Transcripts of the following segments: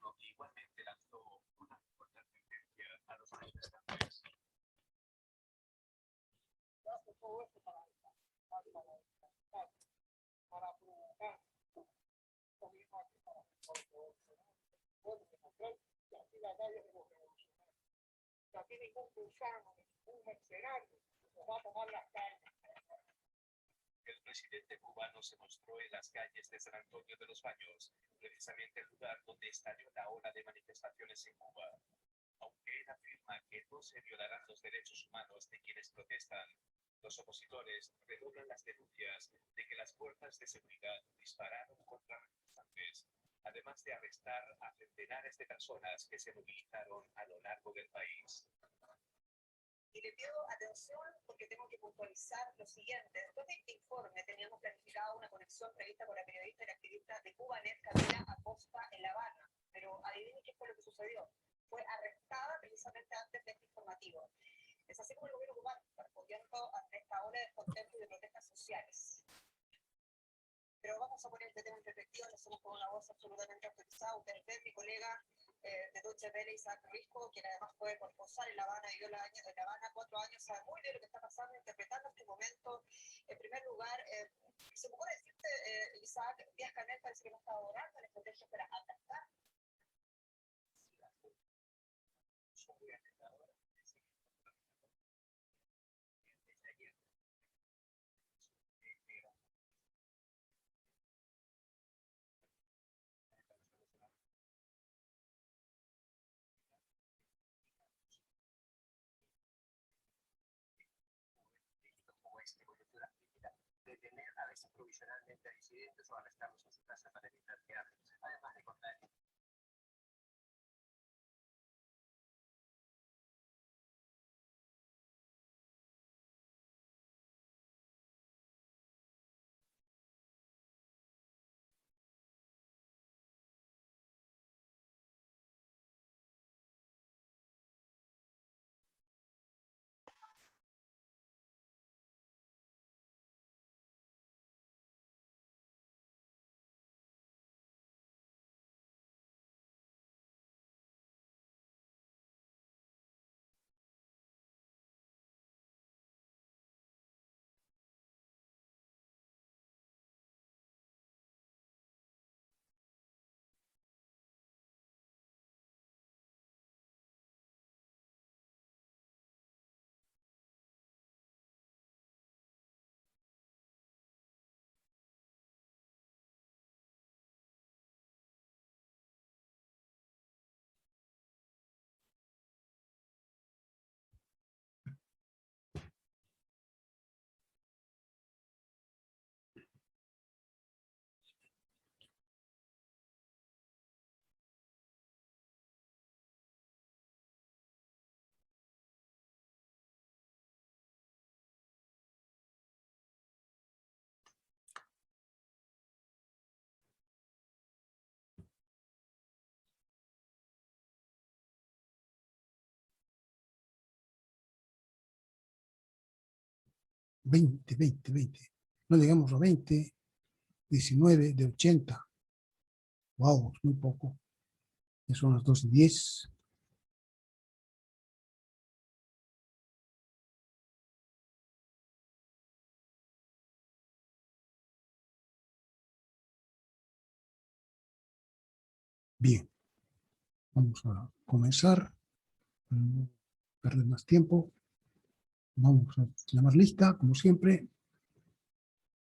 gobierno igualmente lanzó una importante sentencia a los manifestantes. Todo esto para provocar gobierno aquí para que aquí la calle de los revolucionarios. Que aquí ningún gusano, ningún mercenario nos va a tomar las calles. El presidente cubano se mostró en las calles de San Antonio de los Baños, precisamente el lugar donde estalló la ola de manifestaciones en Cuba. Aunque él afirma que no se violarán los derechos humanos de quienes protestan, los opositores redoblan las denuncias de que las fuerzas de seguridad dispararon contra manifestantes, además de arrestar a centenares de personas que se movilizaron a lo largo del país. Y le pido atención porque tengo que puntualizar lo siguiente. Después de este informe teníamos planificado una conexión prevista con la periodista y la activista de Cubanet, Camila Acosta, en La Habana. Pero adivinen qué fue lo que sucedió. Fue arrestada precisamente antes de este informativo. Es así como el gobierno cubano está respondiendo ante esta ola de descontento y de protestas sociales. Pero vamos a poner este tema en perspectiva, lo hacemos con una voz absolutamente autorizada. Ustedes ven, mi colega de Deutsche Welle, Isaac Risco, quien además fue corresponsal en La Habana, vivió en La Habana 4 años, sabe muy bien lo que está pasando, interpretando este momento. En primer lugar, se me puede decirte, Isaac, Díaz-Canel parece que no está abordando la estrategia para atacar. Son muy atentadoras. Detener a veces provisionalmente a disidentes o arrestarlos en su casa para evitar que hablen, además de contar. No llegamos a 20, 19 de 80. Wow, es muy poco. Ya son las 2:10. Bien, vamos a comenzar. Para no perder más tiempo. Vamos a llamar lista, como siempre.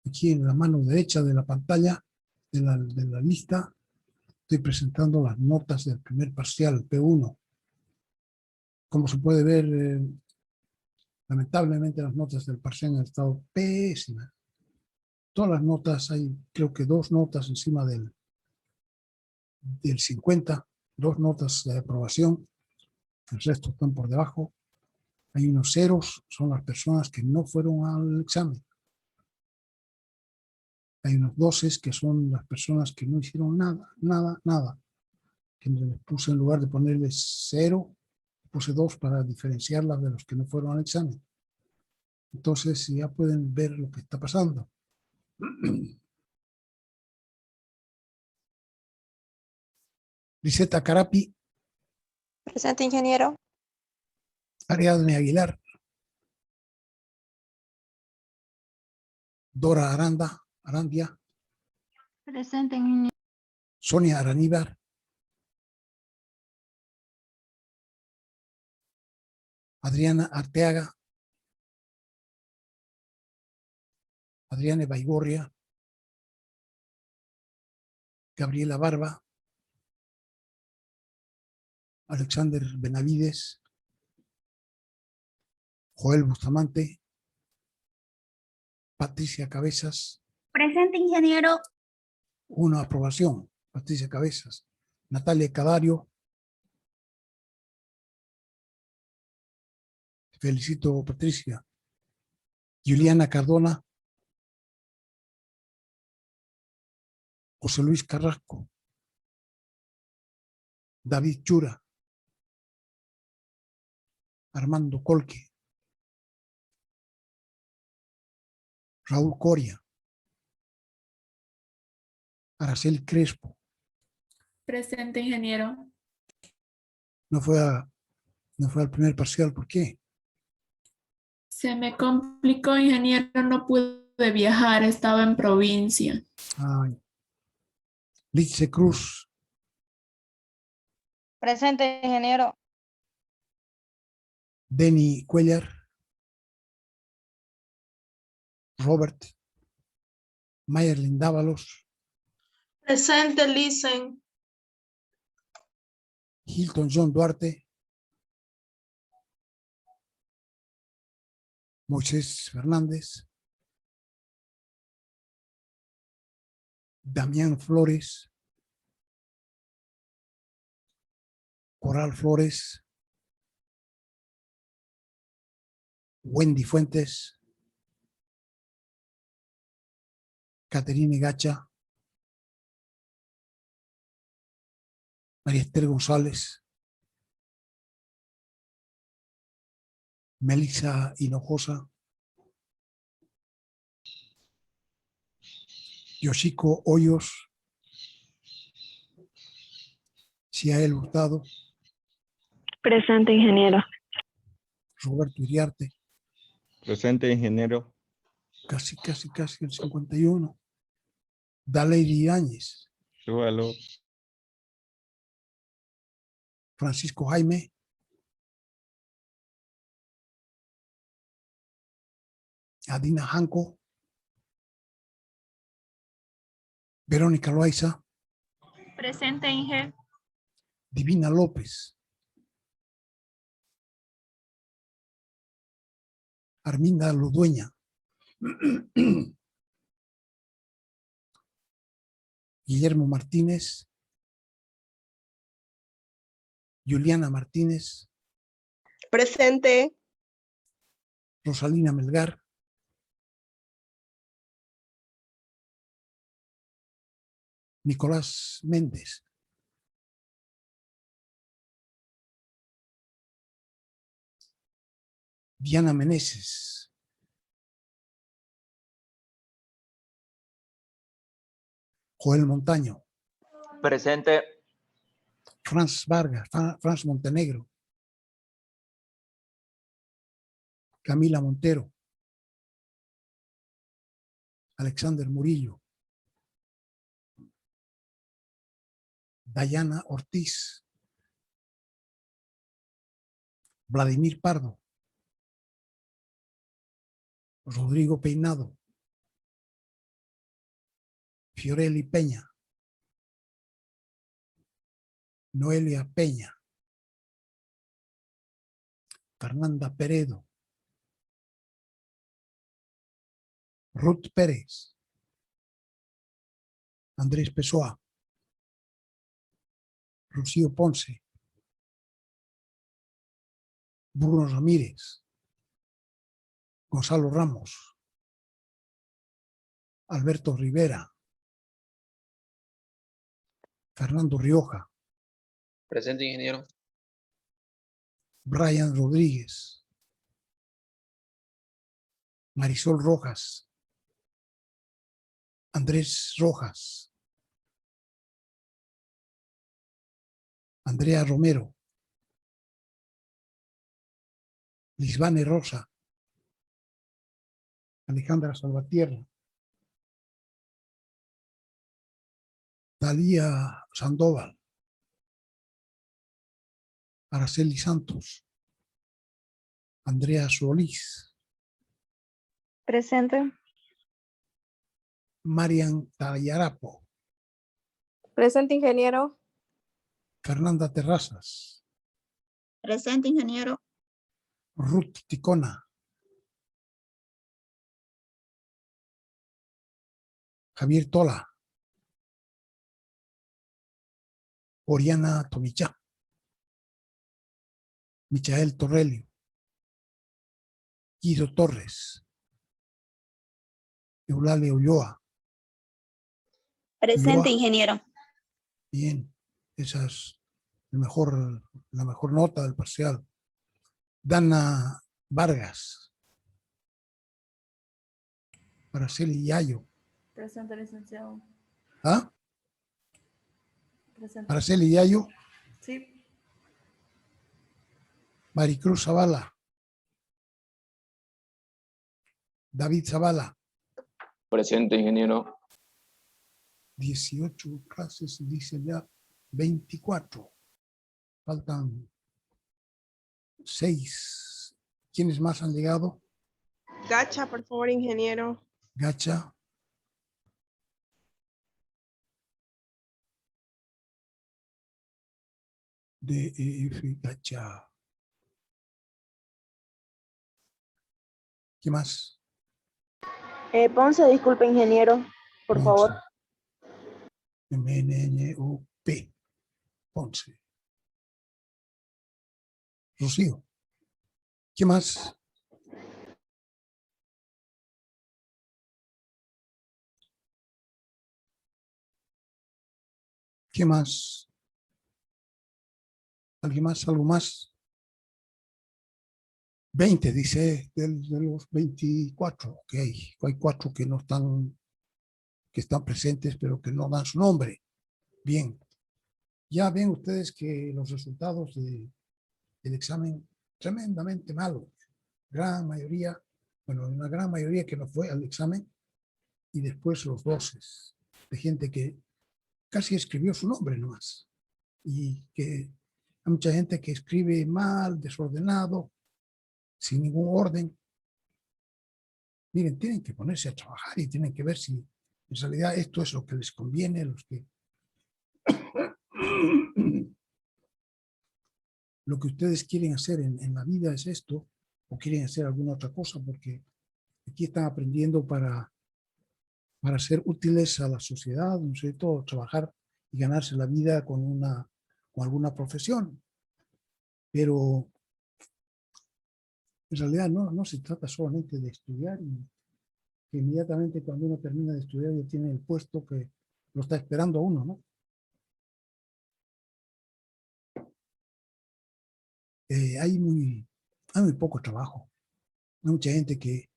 Aquí en la mano derecha de la pantalla de la lista estoy presentando las notas del primer parcial P1. Como se puede ver, lamentablemente las notas del parcial han estado pésimas. Todas las notas, hay creo que 2 notas encima del 50, 2 notas de aprobación, el resto están por debajo. Hay unos ceros, son las personas que no fueron al examen. Hay unos 12 que son las personas que no hicieron nada. Que les puse, en lugar de ponerles 0, puse 2 para diferenciarlas de los que no fueron al examen. Entonces ya pueden ver lo que está pasando. Liseta Carapi, Presente, ingeniero. Ariadne Aguilar, Dora Arandia, Presente, ingeniero. Sonia Araníbar, Adriana Arteaga, Adriana Baigorria, Gabriela Barba, Alexander Benavides, Joel Bustamante, Patricia Cabezas. Presente, ingeniero. Una aprobación, Patricia Cabezas. Natalia Cadario. Felicito, Patricia. Juliana Cardona. José Luis Carrasco. David Chura. Armando Colque. Raúl Coria. Araceli Crespo. Presente, ingeniero. No fue al primer parcial, ¿por qué? Se me complicó, ingeniero, no pude viajar, estaba en provincia. Ay. Lice Cruz, Presente, ingeniero. Denny Cuellar, Robert Mayer Lindávalos, Presente, Listen. Hilton John Duarte, Moisés Fernández, Damián Flores, Coral Flores, Wendy Fuentes, Caterine Gacha, María Esther González, Melissa Hinojosa, Yoshiko Hoyos, Ciael Hurtado, Presente, ingeniero. Roberto Iriarte, Presente, ingeniero. casi el 51. Daleiri Áñez, Súbalo. Francisco Jaime, Adina Janco, Verónica Loaiza, Presente, ingeniero. Divina López, Arminda Ludueña, Guillermo Martínez, Juliana Martínez, Presente. Rosalina Melgar, Nicolás Méndez, Diana Meneses, Joel Montaño, Presente. Franz Vargas, Franz Montenegro, Camila Montero, Alexander Murillo, Dayana Ortiz, Vladimir Pardo, Rodrigo Peinado, Fiorelli Peña, Noelia Peña, Fernanda Peredo, Ruth Pérez, Andrés Pessoa, Rocío Ponce, Bruno Ramírez, Gonzalo Ramos, Alberto Rivera, Fernando Rioja, Presente, ingeniero. Brian Rodríguez, Marisol Rojas, Andrés Rojas, Andrea Romero, Lisbane Rosa, Alejandra Salvatierra, Talía Sandoval, Araceli Santos, Andrea Solís, Presente. Marian Tayarapo, Presente, ingeniero. Fernanda Terrazas, Presente, ingeniero. Ruth Ticona, Javier Tola, Oriana Tomicha, Michael Torrelio, Guido Torres, Eulalia Ulloa. Presente, Ulloa. ingeniero. Bien, esa es la mejor nota del parcial. Dana Vargas, Araceli Yayo. Presente, licenciado. ¿Ah? Presente. Araceli Yayo, Sí. Maricruz Zavala, David Zavala. Presente, ingeniero. 18 clases, dice ya 24. Faltan 6. ¿Quiénes más han llegado? Gacha, por favor, ingeniero. Gacha. DEF, Gacha. ¿Qué más? Ponce, disculpe, ingeniero. Por favor. MNNOP. Ponce. Rocío. ¿Qué más? ¿Qué más? ¿Alguien más? ¿Algo más? 20, dice, de los 24. Ok, hay 4 que no están, que están presentes, pero que no dan su nombre. Bien. Ya ven ustedes que los resultados del examen tremendamente malos. Gran mayoría, bueno, una gran mayoría que no fue al examen, y después los voces de gente que casi escribió su nombre nomás. Y que hay mucha gente que escribe mal, desordenado, sin ningún orden. Miren, tienen que ponerse a trabajar y tienen que ver si en realidad esto es lo que les conviene, los que lo que ustedes quieren hacer en la vida es esto, o quieren hacer alguna otra cosa, porque aquí están aprendiendo para ser útiles a la sociedad, ¿no es cierto? Trabajar y ganarse la vida con alguna profesión. Pero en realidad no se trata solamente de estudiar, y que inmediatamente cuando uno termina de estudiar ya tiene el puesto que lo está esperando a uno, ¿no? Hay muy poco trabajo. Hay mucha gente que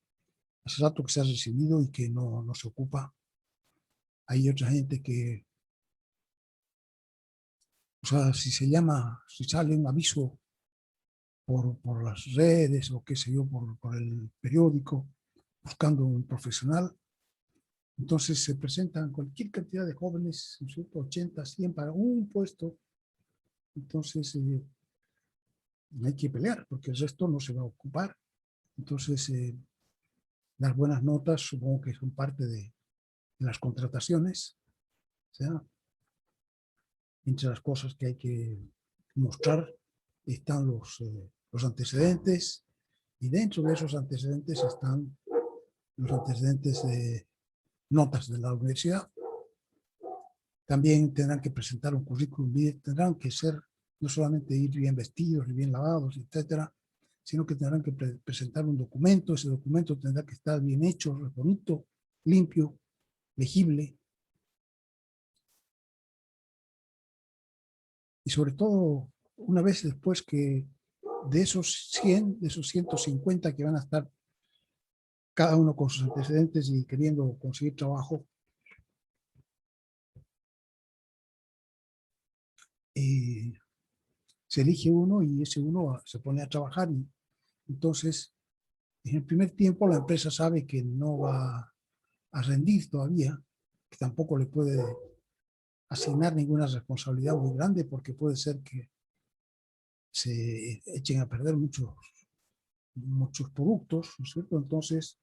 hace rato que se ha recibido y que no se ocupa. Hay otra gente que, o sea, si sale un aviso por las redes o qué sé yo, por el periódico, buscando un profesional, entonces se presentan cualquier cantidad de jóvenes, ¿no es cierto? 80, 100 para un puesto. Entonces hay que pelear porque el resto no se va a ocupar. Entonces las buenas notas supongo que son parte de las contrataciones. O sea, entre las cosas que hay que mostrar están los antecedentes, y dentro de esos antecedentes están los antecedentes de notas de la universidad. También tendrán que presentar un currículum, tendrán que ser, no solamente ir bien vestidos y bien lavados, etcétera, sino que tendrán que presentar un documento. Ese documento tendrá que estar bien hecho, bonito, limpio, legible. Y sobre todo, una vez después que de esos 100, de esos 150 que van a estar cada uno con sus antecedentes y queriendo conseguir trabajo, se elige uno y ese uno se pone a trabajar. Y entonces, en el primer tiempo la empresa sabe que no va a rendir todavía, que tampoco le puede asignar ninguna responsabilidad muy grande porque puede ser que se echen a perder muchos productos, ¿no es cierto? Entonces,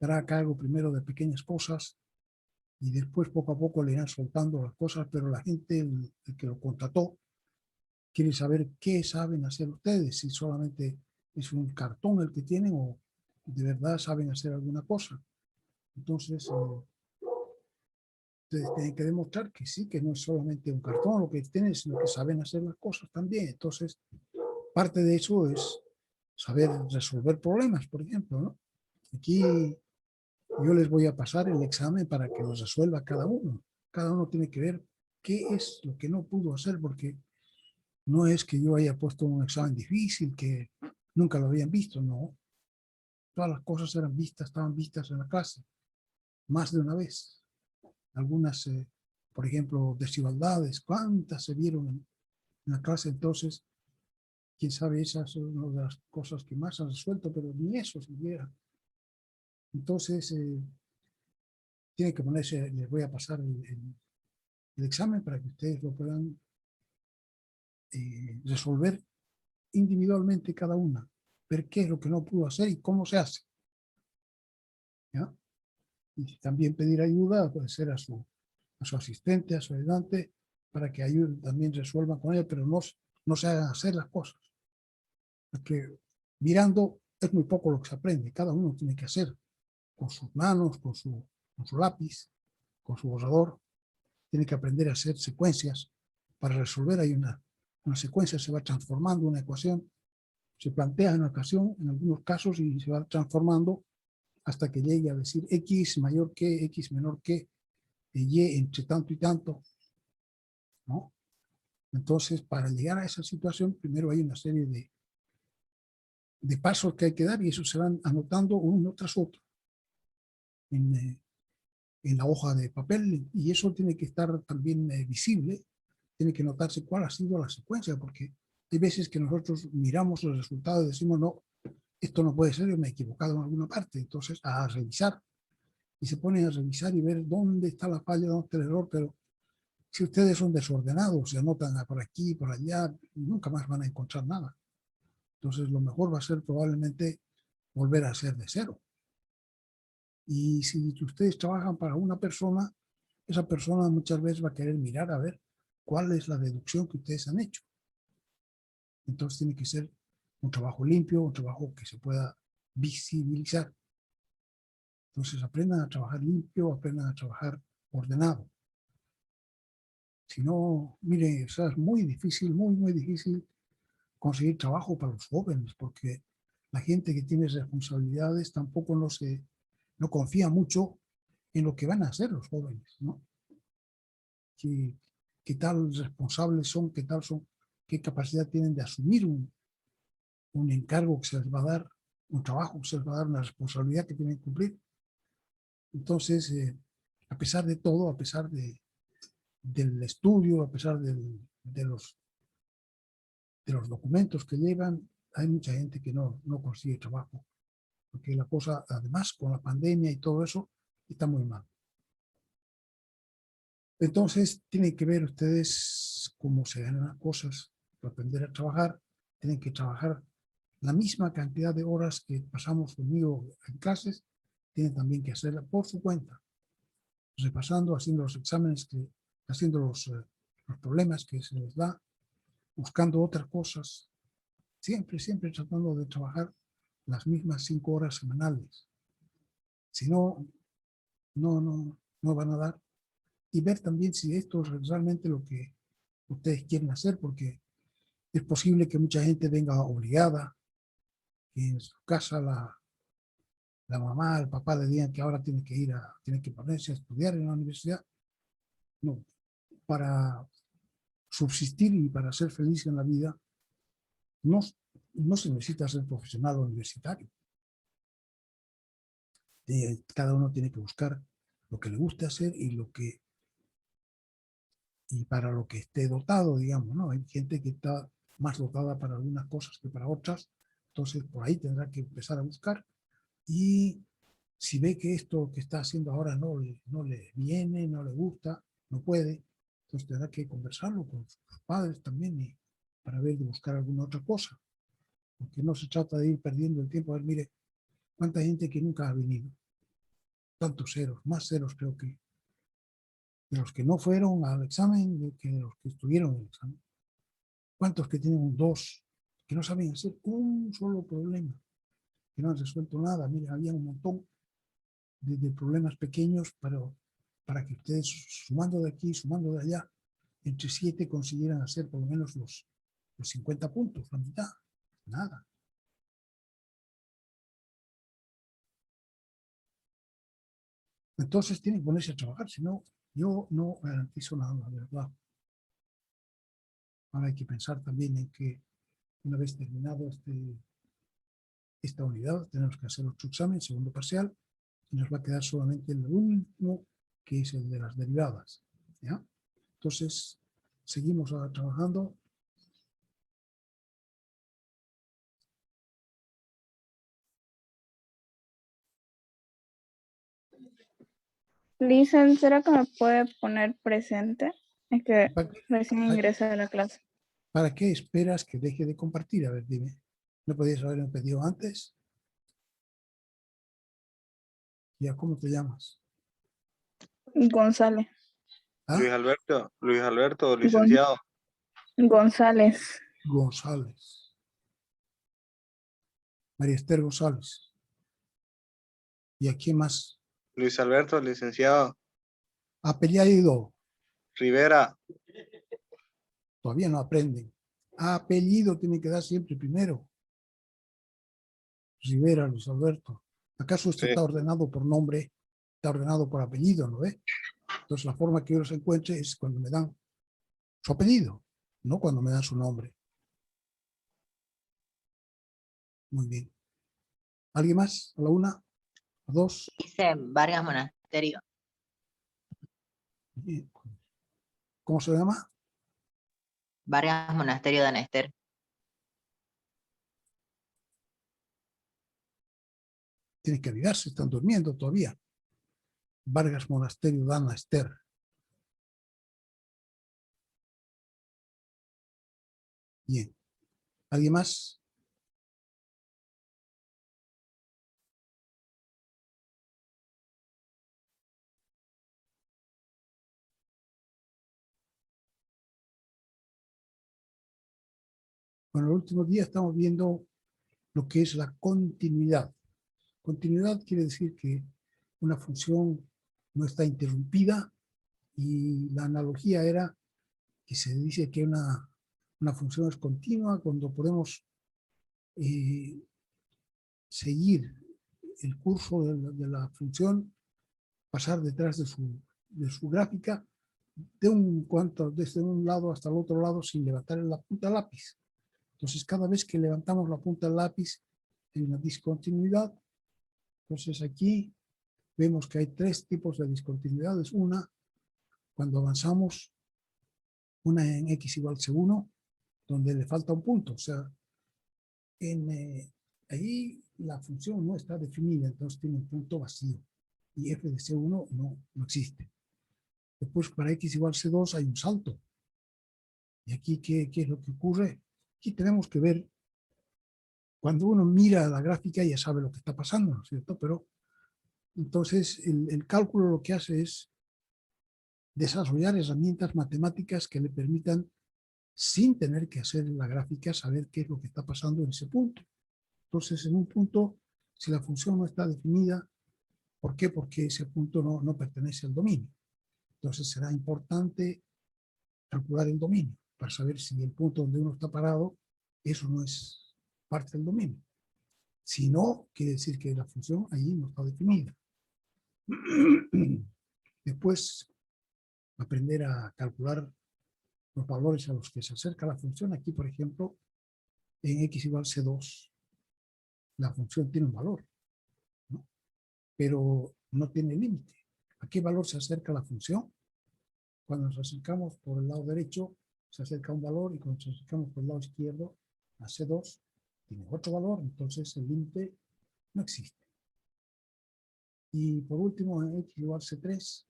dará a cargo primero de pequeñas cosas y después poco a poco le irán soltando las cosas, pero la gente, el que lo contrató, quiere saber qué saben hacer ustedes, si solamente es un cartón el que tienen o de verdad saben hacer alguna cosa. Entonces, ustedes tienen que demostrar que sí, que no es solamente un cartón lo que tienen, sino que saben hacer las cosas también. Entonces, parte de eso es saber resolver problemas, por ejemplo, ¿no? Aquí yo les voy a pasar el examen para que los resuelva cada uno. Cada uno tiene que ver qué es lo que no pudo hacer, porque no es que yo haya puesto un examen difícil, que nunca lo habían visto, no. Todas las cosas eran vistas, estaban vistas en la clase, más de una vez. Algunas, por ejemplo, desigualdades, ¿cuántas se vieron en la clase? Entonces, quién sabe, esas son una de las cosas que más han resuelto, pero ni eso siquiera. Entonces, tiene que ponerse, les voy a pasar el examen para que ustedes lo puedan resolver individualmente cada una, ver qué es lo que no pudo hacer y cómo se hace. ¿Ya? Y también pedir ayuda, puede ser a su asistente, a su ayudante, para que ayuden, también resuelvan con ella, pero no se hagan hacer las cosas. Porque mirando es muy poco lo que se aprende, cada uno tiene que hacer con sus manos, con su lápiz, con su borrador, tiene que aprender a hacer secuencias para resolver. Hay una secuencia, se va transformando una ecuación, se plantea en ocasión, en algunos casos, y se va transformando hasta que llegue a decir X mayor que, X menor que, Y entre tanto y tanto, ¿no? Entonces, para llegar a esa situación, primero hay una serie de pasos que hay que dar y esos se van anotando uno tras otro en la hoja de papel, y eso tiene que estar también visible, tiene que notarse cuál ha sido la secuencia, porque hay veces que nosotros miramos los resultados y decimos, no, esto no puede ser, yo me he equivocado en alguna parte. Entonces, a revisar, y se ponen a revisar y ver dónde está la falla, dónde está el error, pero si ustedes son desordenados, se anotan por aquí, por allá, nunca más van a encontrar nada. Entonces, lo mejor va a ser probablemente volver a hacer de cero. Y si ustedes trabajan para una persona, esa persona muchas veces va a querer mirar a ver cuál es la deducción que ustedes han hecho. Entonces tiene que ser un trabajo limpio, un trabajo que se pueda visibilizar. Entonces aprendan a trabajar limpio, aprendan a trabajar ordenado. Si no, mire, o sea, es muy difícil, muy difícil conseguir trabajo para los jóvenes, porque la gente que tiene responsabilidades tampoco no confía mucho en lo que van a hacer los jóvenes, ¿no? ¿Qué tal responsables son, qué capacidad tienen de asumir un encargo que se les va a dar, un trabajo que se les va a dar, una responsabilidad que tienen que cumplir? Entonces, a pesar de todo, a pesar del estudio, a pesar de los documentos que llevan, hay mucha gente que no consigue trabajo, porque la cosa, además, con la pandemia y todo eso, está muy mal. Entonces, tienen que ver ustedes cómo se ganan las cosas. Para aprender a trabajar, tienen que trabajar la misma cantidad de horas que pasamos conmigo en clases, tienen también que hacerla por su cuenta, repasando, haciendo los exámenes, haciendo los problemas que se les da, buscando otras cosas, siempre tratando de trabajar las mismas 5 horas semanales. Si no van a dar. Y ver también si esto es realmente lo que ustedes quieren hacer, porque es posible que mucha gente venga obligada, que en su casa la mamá, el papá le digan que ahora tiene que ponerse a estudiar en la universidad. No, para subsistir y para ser feliz en la vida, no se necesita ser profesional o universitario. Cada uno tiene que buscar lo que le guste hacer y para lo que esté dotado, digamos, ¿no? Hay gente que está más dotada para algunas cosas que para otras. Entonces, por ahí tendrá que empezar a buscar. Y si ve que esto que está haciendo ahora no le viene, no le gusta, no puede, entonces tendrá que conversarlo con sus padres también y para ver de buscar alguna otra cosa. Porque no se trata de ir perdiendo el tiempo. A ver, mire, cuánta gente que nunca ha venido. Tantos ceros, más ceros creo que de los que no fueron al examen, que de los que estuvieron en el examen. ¿Cuántos que tienen un 2, que no saben hacer un solo problema, que no han resuelto nada? Mira, había un montón de problemas pequeños, pero para que ustedes, sumando de aquí, sumando de allá, entre 7 consiguieran hacer por lo menos los 50 puntos, la mitad. Nada. Entonces tienen que ponerse a trabajar, si no, yo no garantizo nada, la verdad. Ahora hay que pensar también en que una vez terminado esta unidad, tenemos que hacer otro examen, segundo parcial, y nos va a quedar solamente el último, que es el de las derivadas. ¿Ya? Entonces, seguimos ahora trabajando. Listen, ¿será que me puede poner presente? Es que recién ¿Para, ingresé a la clase. ¿Para qué esperas que deje de compartir? A ver, dime. ¿No podías haberme pedido antes? ¿Ya cómo te llamas? González. ¿Ah? Luis Alberto, licenciado. González. González. María Esther González. ¿Y a quién más? Luis Alberto, licenciado. Apellido. Rivera. Todavía no aprenden. Apellido tiene que dar siempre primero. Rivera, Luis Alberto. ¿Acaso esto está ordenado por nombre? Está ordenado por apellido, ¿no ve? Entonces la forma que yo los encuentre es cuando me dan su apellido, no cuando me dan su nombre. Muy bien. ¿Alguien más? ¿A la una? ¿A dos? Dice Vargas Monasterio. Bien. ¿Cómo se llama? Vargas Monasterio de Anester. Tienen que avivarse, están durmiendo todavía. Vargas Monasterio de Anester. Bien. ¿Alguien más? Bueno, el último día estamos viendo lo que es la continuidad. Continuidad quiere decir que una función no está interrumpida y la analogía era que se dice que una función es continua cuando podemos seguir el curso de la función, pasar detrás de su gráfica desde un lado hasta el otro lado sin levantar la punta del lápiz. Entonces, cada vez que levantamos la punta del lápiz hay una discontinuidad. Entonces, aquí vemos que hay 3 tipos de discontinuidades. Una, cuando avanzamos, una en x igual C1, donde le falta un punto. O sea, ahí la función no está definida, entonces tiene un punto vacío. Y f de C1 no existe. Después, para x igual C2 hay un salto. ¿Y aquí qué es lo que ocurre? Aquí tenemos que ver, cuando uno mira la gráfica ya sabe lo que está pasando, ¿no es cierto? Pero entonces el cálculo lo que hace es desarrollar herramientas matemáticas que le permitan, sin tener que hacer la gráfica, saber qué es lo que está pasando en ese punto. Entonces, en un punto, si la función no está definida, ¿por qué? Porque ese punto no pertenece al dominio. Entonces, será importante calcular el dominio para saber si el punto donde uno está parado, eso no es parte del dominio. Si no, quiere decir que la función allí no está definida. Después, aprender a calcular los valores a los que se acerca la función. Aquí, por ejemplo, en x igual C2, la función tiene un valor, ¿no? Pero no tiene límite. ¿A qué valor se acerca la función? Cuando nos acercamos por el lado derecho, se acerca a un valor y cuando nos acercamos por el lado izquierdo a C2 tiene otro valor, entonces el límite no existe. Y por último, en x igual a C3,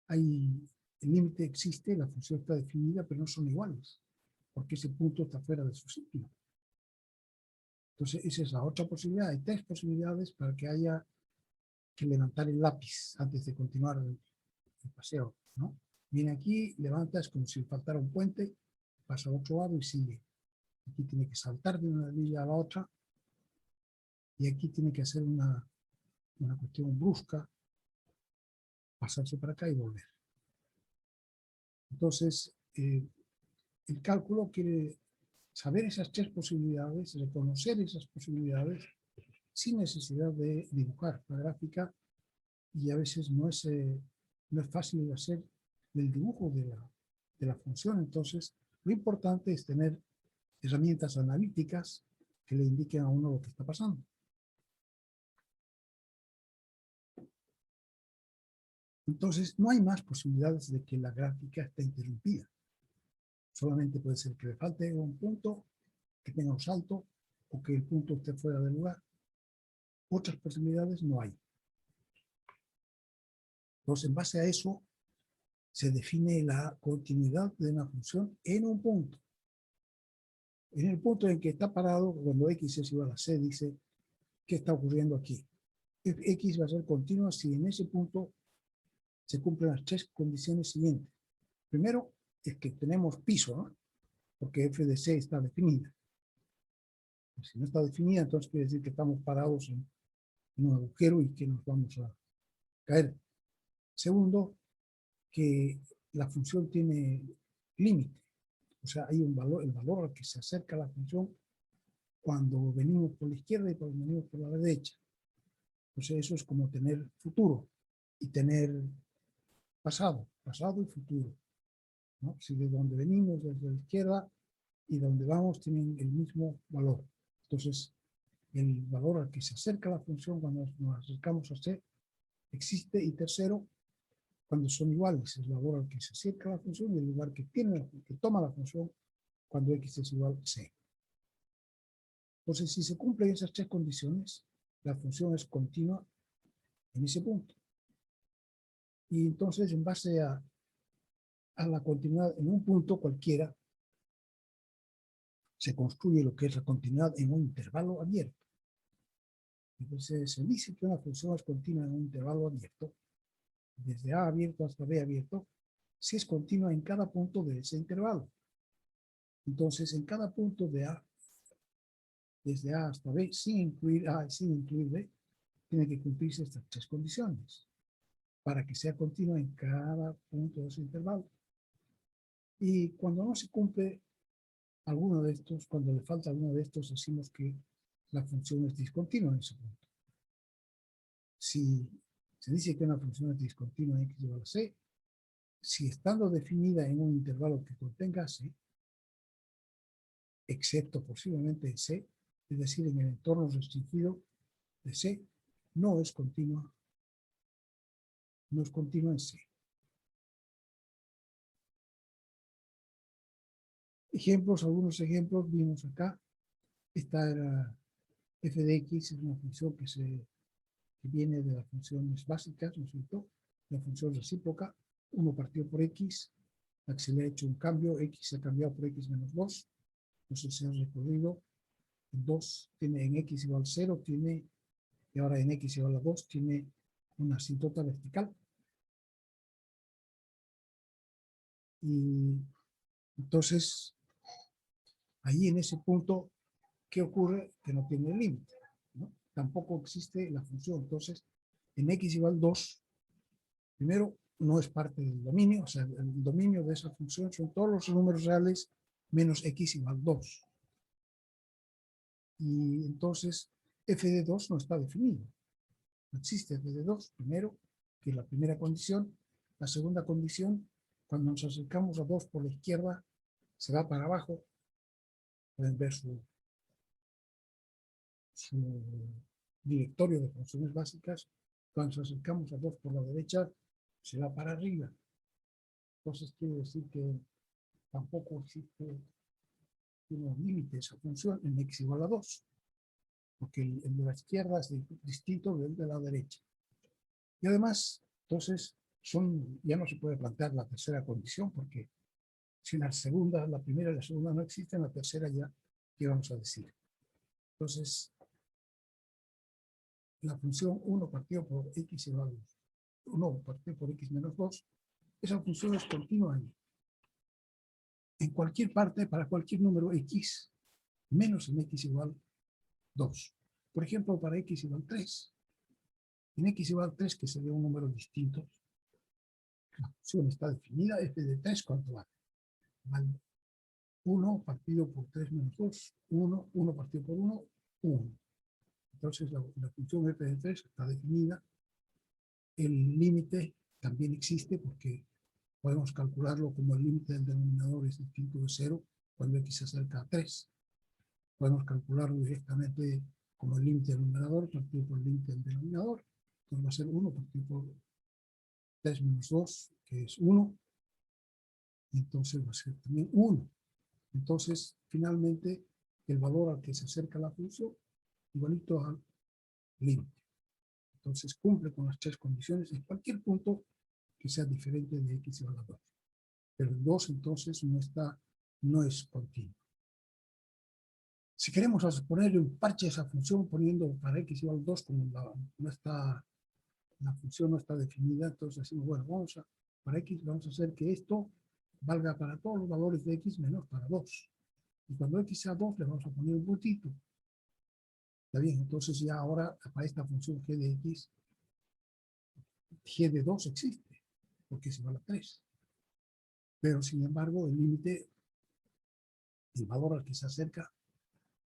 el límite existe, la función está definida, pero no son iguales, porque ese punto está fuera de su sitio. Entonces, esa es la otra posibilidad. Hay tres posibilidades para que haya que levantar el lápiz antes de continuar el paseo, ¿no? Viene aquí, levantas como si faltara un puente, pasa al otro lado y sigue. Aquí tiene que saltar de una villa a la otra y aquí tiene que hacer una cuestión brusca, pasarse para acá y volver. Entonces, el cálculo quiere saber esas tres posibilidades, reconocer esas posibilidades sin necesidad de dibujar la gráfica, y a veces no es fácil hacer el dibujo de la función. Entonces, lo importante es tener herramientas analíticas que le indiquen a uno lo que está pasando. Entonces, no hay más posibilidades de que la gráfica esté interrumpida. Solamente puede ser que le falte un punto, que tenga un salto, o que el punto esté fuera del lugar. Otras posibilidades no hay. Entonces, en base a eso, se define la continuidad de una función en un punto. En el punto en que está parado, cuando x es igual a c, dice, ¿qué está ocurriendo aquí? X va a ser continua si en ese punto se cumplen las tres condiciones siguientes. Primero, es que tenemos piso, ¿no? Porque f de c está definida. Si no está definida, entonces quiere decir que estamos parados en un agujero y que nos vamos a caer. Segundo, que la función tiene límite. O sea, hay un valor, el valor al que se acerca la función cuando venimos por la izquierda y cuando venimos por la derecha. Entonces eso es como tener futuro y tener pasado y futuro, ¿no? Si de donde venimos, desde la izquierda, y donde vamos tienen el mismo valor. Entonces, el valor al que se acerca la función cuando nos acercamos a C existe. Y tercero, cuando son iguales, el valor al que se acerca la función y el lugar que toma la función cuando x es igual a c. Entonces, si se cumplen esas tres condiciones, la función es continua en ese punto. Y entonces, en base a la continuidad en un punto cualquiera, se construye lo que es la continuidad en un intervalo abierto. Entonces, se dice que una función es continua en un intervalo abierto, desde A abierto hasta B abierto, si es continua en cada punto de ese intervalo. Entonces, en cada punto de A, desde A hasta B, sin incluir A y sin incluir B, tiene que cumplirse estas tres condiciones para que sea continua en cada punto de ese intervalo. Y cuando no se cumple alguno de estos, cuando le falta alguno de estos, decimos que la función es discontinua en ese punto. Si se dice que una función es discontinua en x igual a c, si estando definida en un intervalo que contenga c, excepto posiblemente en C, es decir, en el entorno restringido de C, no es continua en C. Algunos ejemplos vimos acá. Esta era f de x, es una función que viene de las funciones básicas, ¿no es cierto? La función recíproca, 1 partido por x, la que se le ha hecho un cambio, x se ha cambiado por x menos 2, entonces se ha recorrido 2, tiene en x igual a 0, y ahora en x igual a 2 tiene una asíntota vertical. Y entonces, ahí en ese punto, ¿qué ocurre? Que no tiene límite, ¿no? Tampoco existe la función. Entonces, en x igual a 2, primero, no es parte del dominio, o sea, el dominio de esa función son todos los números reales menos x igual a 2. Y entonces, f de 2 no está definido. No existe f de 2, primero, que es la primera condición. La segunda condición, cuando nos acercamos a 2 por la izquierda, se va para abajo. Pueden ver su directorio de funciones básicas. Cuando nos acercamos a 2 por la derecha, se va para arriba. Entonces quiere decir que tampoco existe unos límites a función en x igual a 2, porque el de la izquierda es distinto del de la derecha. Y además, entonces, ya no se puede plantear la tercera condición, porque si la primera y la segunda no existen, la tercera ya, ¿qué vamos a decir? Entonces, la función 1 partido por x igual a 2, 1 partido por x menos 2, esa función es continua ahí. En cualquier parte, para cualquier número x, menos en x igual 2. Por ejemplo, para x igual 3. En x igual 3, que sería un número distinto, la función está definida, f de 3, ¿cuánto vale? Vale 1 partido por 3 menos 2, 1, 1 partido por 1, 1. Entonces la función f de 3 está definida. El límite también existe porque podemos calcularlo como el límite del denominador es distinto de 0 cuando x se acerca a 3. Podemos calcularlo directamente como el límite del numerador partido por el límite del denominador. Entonces va a ser 1 partido por 3 menos 2, que es 1. Entonces va a ser también 1. Entonces, finalmente, el valor al que se acerca la función igualito al límite. Entonces, cumple con las tres condiciones en cualquier punto que sea diferente de x igual a 2. Pero el 2, entonces, no es continuo. Si queremos ponerle un parche a esa función, poniendo para x igual a 2, como la función no está definida, entonces decimos, bueno, para x vamos a hacer que esto valga para todos los valores de x menos para 2. Y cuando x sea 2, le vamos a poner un puntito. Está bien, entonces ya ahora para esta función g de x, g de 2 existe, porque es igual a 3. Pero sin embargo, el límite, el valor al que se acerca,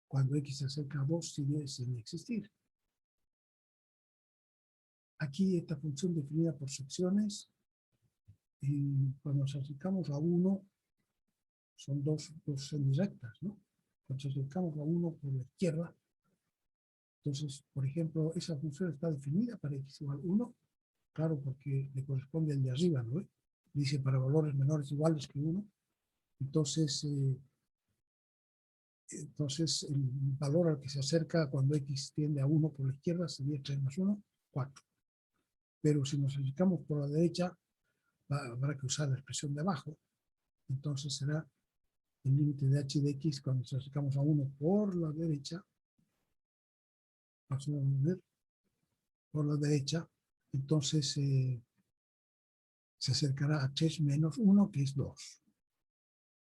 cuando x se acerca a 2, sigue sin existir. Aquí esta función definida por secciones, cuando nos acercamos a 1, son dos semirrectas, ¿no? Cuando nos acercamos a 1 por la izquierda, entonces, por ejemplo, esa función está definida para x igual a 1, claro, porque le corresponde al de arriba, ¿no? Dice para valores menores o iguales que 1, entonces el valor al que se acerca cuando x tiende a 1 por la izquierda sería 3 más 1, 4. Pero si nos acercamos por la derecha, habrá que usar la expresión de abajo, entonces será el límite de h de x cuando nos acercamos a 1 por la derecha, vamos a ver, por la derecha, entonces se acercará a 3 menos 1, que es 2.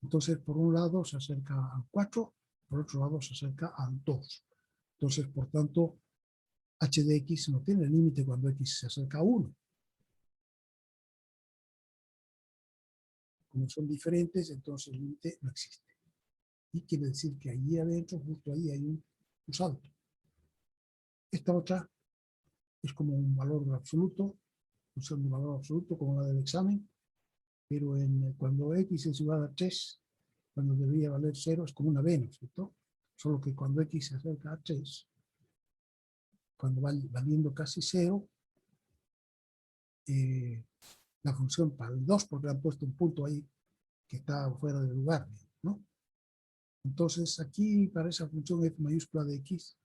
Entonces, por un lado se acerca al 4, por otro lado se acerca al 2. Entonces, por tanto, h de x no tiene límite cuando x se acerca a 1. Como son diferentes, entonces el límite no existe. Y quiere decir que allí adentro, justo ahí, hay un salto. Esta otra es como un valor absoluto, usando un valor absoluto como la del examen, pero cuando x es igual a 3, cuando debería valer 0, es como una b, ¿no es cierto? Solo que cuando x se acerca a 3, cuando va valiendo casi 0, la función para el 2, porque le han puesto un punto ahí que está fuera de lugar, ¿no? Entonces aquí para esa función f mayúscula de x,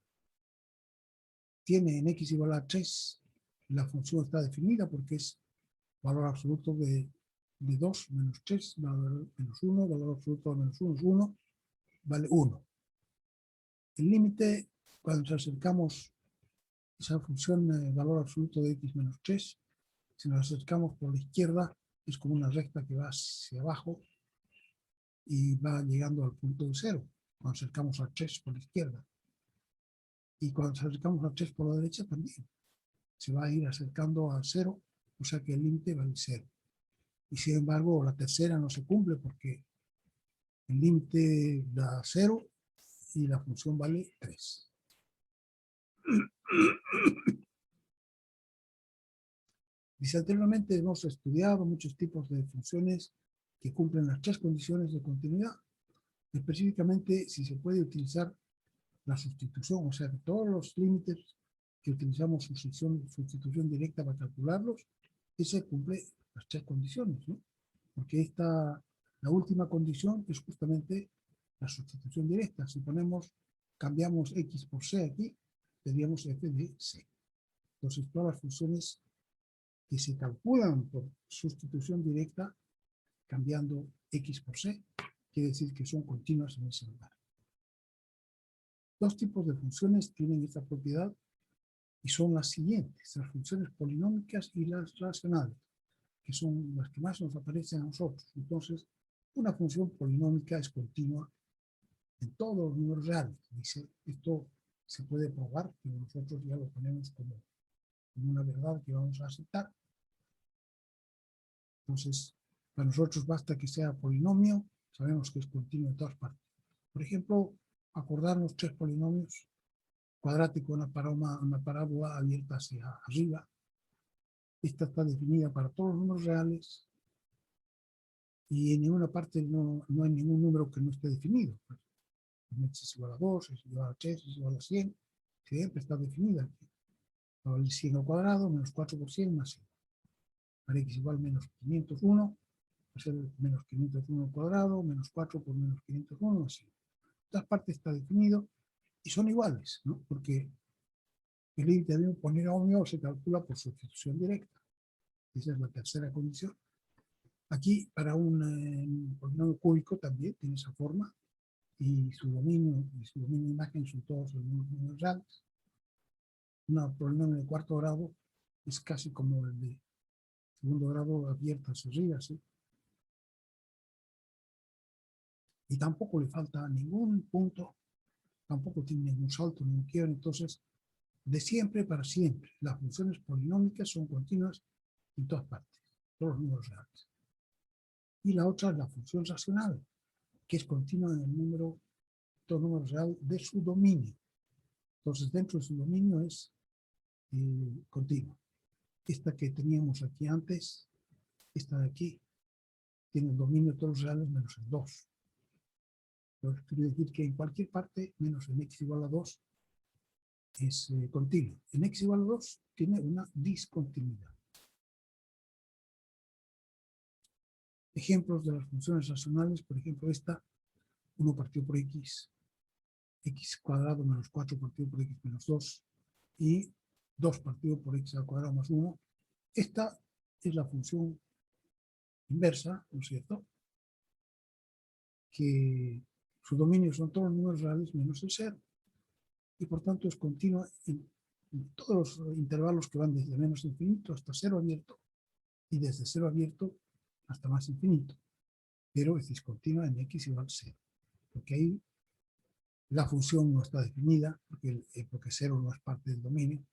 tiene en x igual a 3, la función está definida porque es valor absoluto de 2 menos 3, valor menos 1, valor absoluto de menos 1 es 1, vale 1. El límite, cuando nos acercamos a esa función valor absoluto de x menos 3, si nos acercamos por la izquierda, es como una recta que va hacia abajo y va llegando al punto de 0, cuando nos acercamos a 3 por la izquierda. Y cuando nos acercamos a 3 por la derecha también. Se va a ir acercando al 0, o sea que el límite vale 0. Y sin embargo, la tercera no se cumple porque el límite da 0 y la función vale 3. Dice, anteriormente hemos estudiado muchos tipos de funciones que cumplen las tres condiciones de continuidad. Específicamente, si se puede utilizar la sustitución, o sea, que todos los límites que utilizamos sustitución directa para calcularlos, ese cumple las tres condiciones, ¿no? Porque esta La última condición es justamente la sustitución directa. Si cambiamos x por c aquí, tendríamos f de c. Entonces, todas las funciones que se calculan por sustitución directa, cambiando x por c, quiere decir que son continuas en ese lugar. Dos tipos de funciones tienen esta propiedad y son las siguientes: las funciones polinómicas y las racionales, que son las que más nos aparecen a nosotros. Entonces, una función polinómica es continua en todos los números reales. Dice, esto se puede probar, pero nosotros ya lo ponemos como una verdad que vamos a aceptar. Entonces, para nosotros basta que sea polinomio, sabemos que es continuo en todas partes. Por ejemplo, acordarnos tres polinomios: cuadrático, una parábola abierta hacia arriba. Esta está definida para todos los números reales y en ninguna parte no hay ningún número que no esté definido. X es igual a 2, es igual a 3, es igual a 100, siempre está definida. Para el 100 al cuadrado, menos 4 por 100, más 100. Para x igual menos 501, va a ser menos 501 al cuadrado, menos 4 por menos 501, más 100. Esta parte está definido y son iguales, ¿no? Porque el límite de un polinomio se calcula por sustitución directa. Esa es la tercera condición. Aquí, para un polinomio cúbico también tiene esa forma, y su dominio de imagen son todos los números reales. Un polinomio de cuarto grado es casi como el de segundo grado abierto hacia arriba, ¿sí? Y tampoco le falta ningún punto, tampoco tiene ningún salto, ningún quiebre. Entonces, de siempre para siempre, las funciones polinómicas son continuas en todas partes, todos los números reales. Y la otra es la función racional, que es continua en el número, todo número real de su dominio. Entonces, dentro de su dominio es continua. Esta que teníamos aquí antes, esta de aquí, tiene el dominio de todos los reales menos el 2. Entonces, quiere decir que en cualquier parte, menos en x igual a 2, es continuo. En x igual a 2 tiene una discontinuidad. Ejemplos de las funciones racionales, por ejemplo, esta, 1 partido por x, x cuadrado menos 4 partido por x menos 2, y 2 partido por x al cuadrado más 1. Esta es la función inversa, ¿no es cierto? Que su dominio son todos los números reales menos el 0. Y por tanto es continua en todos los intervalos que van desde menos infinito hasta 0 abierto, y desde 0 abierto hasta más infinito. Pero es discontinua en x igual a 0. Porque ahí la función no está definida, porque 0 no es parte del dominio.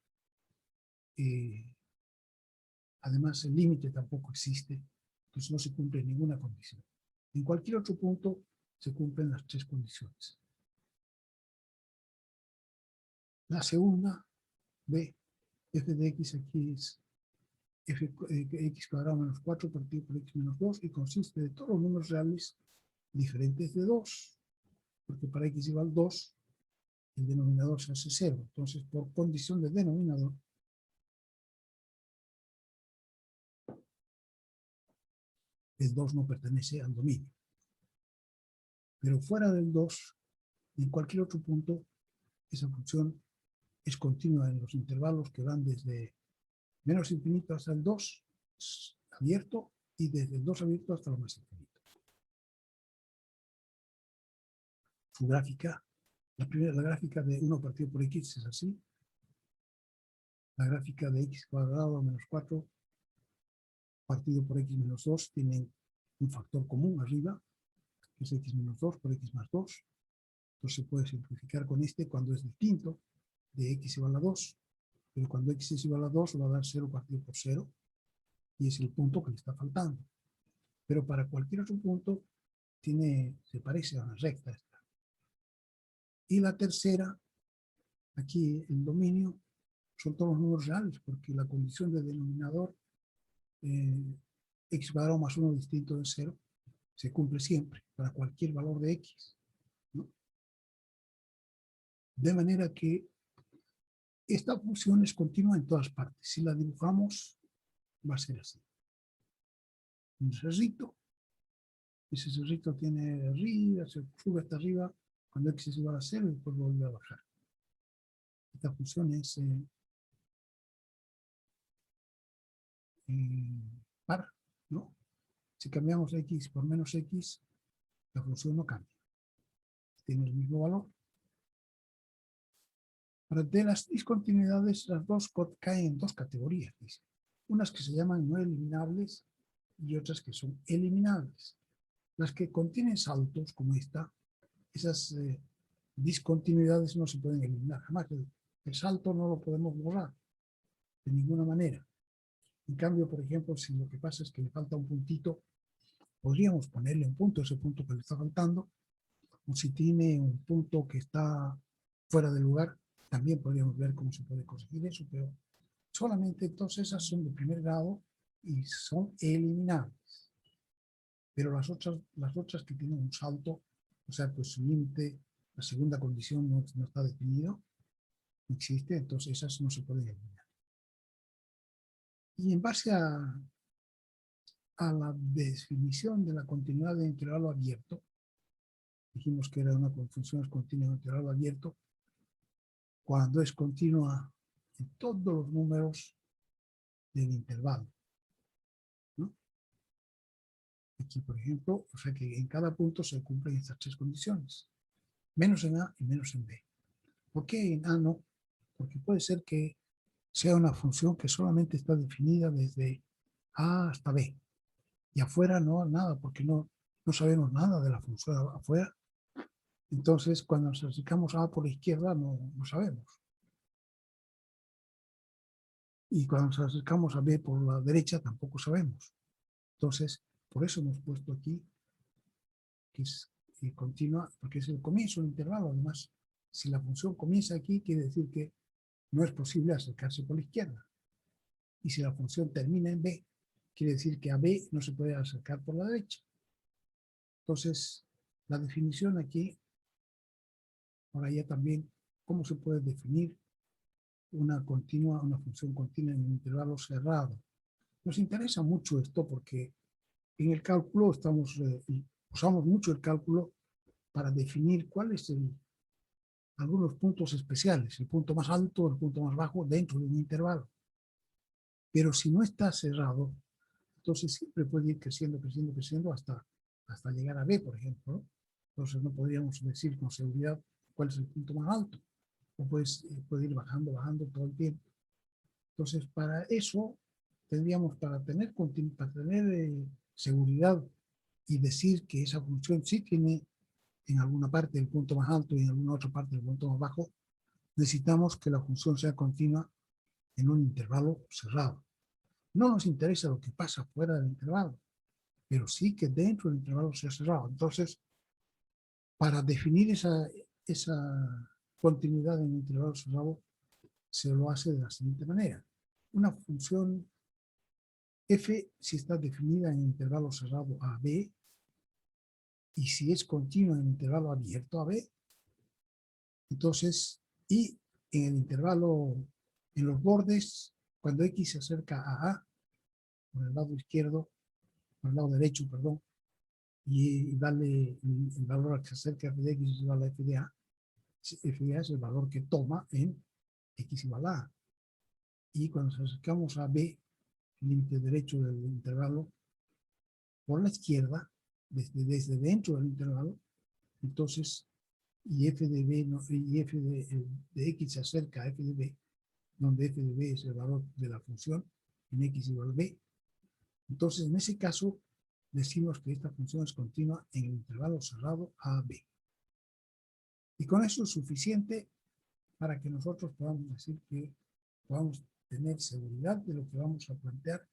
Además, el límite tampoco existe, entonces no se cumple ninguna condición. En cualquier otro punto se cumplen las tres condiciones. La segunda, b, f de x aquí es x cuadrado menos 4 partido por x menos 2, y consiste de todos los números reales diferentes de 2, porque para x igual 2, el denominador se hace 0. Entonces, por condición de denominador, el 2 no pertenece al dominio. Pero fuera del 2, en cualquier otro punto, esa función es continua en los intervalos que van desde menos infinito hasta el 2 abierto, y desde el 2 abierto hasta lo más infinito. Su gráfica, la gráfica de 1 partido por x es así. La gráfica de x cuadrado menos 4 partido por x menos 2 tienen un factor común arriba, que es x menos 2 por x más 2. Entonces se puede simplificar con este cuando es distinto de x igual a 2, pero cuando x es igual a 2 va a dar 0 partido por 0, y es el punto que le está faltando. Pero para cualquier otro punto se parece a una recta esta. Y la tercera, aquí el dominio, son todos los números reales, porque la condición de denominador x cuadrado más 1 distinto de 0 se cumple siempre, para cualquier valor de x, ¿no? De manera que esta función es continua en todas partes. Si la dibujamos, va a ser así. Un cerrito, Ese cerrito tiene arriba, se sube hasta arriba, cuando x es igual a 0 y después vuelve a bajar. Esta función es par, ¿no? Si cambiamos x por menos x, la función no cambia. Tiene el mismo valor. De las discontinuidades, las dos caen en dos categorías. Dice. Unas que se llaman no eliminables y otras que son eliminables. Las que contienen saltos, como esta, esas discontinuidades no se pueden eliminar. Jamás el salto no lo podemos borrar de ninguna manera. En cambio, por ejemplo, si lo que pasa es que le falta un puntito, podríamos ponerle un punto, ese punto que le está faltando, o si tiene un punto que está fuera de lugar, también podríamos ver cómo se puede conseguir eso, pero solamente entonces esas son de primer grado y son eliminables. Pero las otras que tienen un salto, o sea, pues su límite, la segunda condición no está definido, no existe, entonces esas no se pueden eliminar. Y en base a la definición de la continuidad de intervalo abierto, dijimos que era una función continua de intervalo abierto, cuando es continua en todos los números del intervalo. ¿No? Aquí, por ejemplo, o sea que en cada punto se cumplen estas tres condiciones. Menos en A y menos en B. ¿Por qué en A no? Porque puede ser que sea una función que solamente está definida desde A hasta B. Y afuera no nada, porque no sabemos nada de la función afuera. Entonces, cuando nos acercamos a A por la izquierda, no sabemos. Y cuando nos acercamos a B por la derecha, tampoco sabemos. Entonces, por eso hemos puesto aquí que es continua, porque es el comienzo del intervalo. Además, si la función comienza aquí, quiere decir que no es posible acercarse por la izquierda. Y si la función termina en B, quiere decir que a B no se puede acercar por la derecha. Entonces, la definición aquí, ahora ya también, ¿cómo se puede definir una función continua en un intervalo cerrado? Nos interesa mucho esto porque en el cálculo usamos mucho el cálculo para definir cuáles son algunos puntos especiales, el punto más alto, el punto más bajo dentro de un intervalo. Pero si no está cerrado, entonces siempre puede ir creciendo, creciendo, creciendo hasta llegar a B, por ejemplo, ¿no? Entonces no podríamos decir con seguridad cuál es el punto más alto. O puede ir bajando, bajando todo el tiempo. Entonces, para eso, tendríamos, para tener seguridad y decir que esa función sí tiene en alguna parte el punto más alto y en alguna otra parte el punto más bajo, necesitamos que la función sea continua en un intervalo cerrado. No nos interesa lo que pasa fuera del intervalo, pero sí que dentro del intervalo sea cerrado. Entonces, para definir esa continuidad en un intervalo cerrado, se lo hace de la siguiente manera. Una función f, si está definida en intervalo cerrado a b, y si es continua en intervalo abierto a b, entonces, y en el intervalo, en los bordes, cuando x se acerca a por el lado izquierdo, por el lado derecho, perdón, y darle el valor al que se acerca f de x es igual a f de a, f de a es el valor que toma en x igual a. Y cuando nos acercamos a b, límite derecho del intervalo, por la izquierda, desde dentro del intervalo, entonces, y f de b y f de x se acerca a f de b, donde f de b es el valor de la función en x igual a b. Entonces, en ese caso, decimos que esta función es continua en el intervalo cerrado a b. Y con eso es suficiente para que nosotros podamos decir que podamos tener seguridad de lo que vamos a plantear,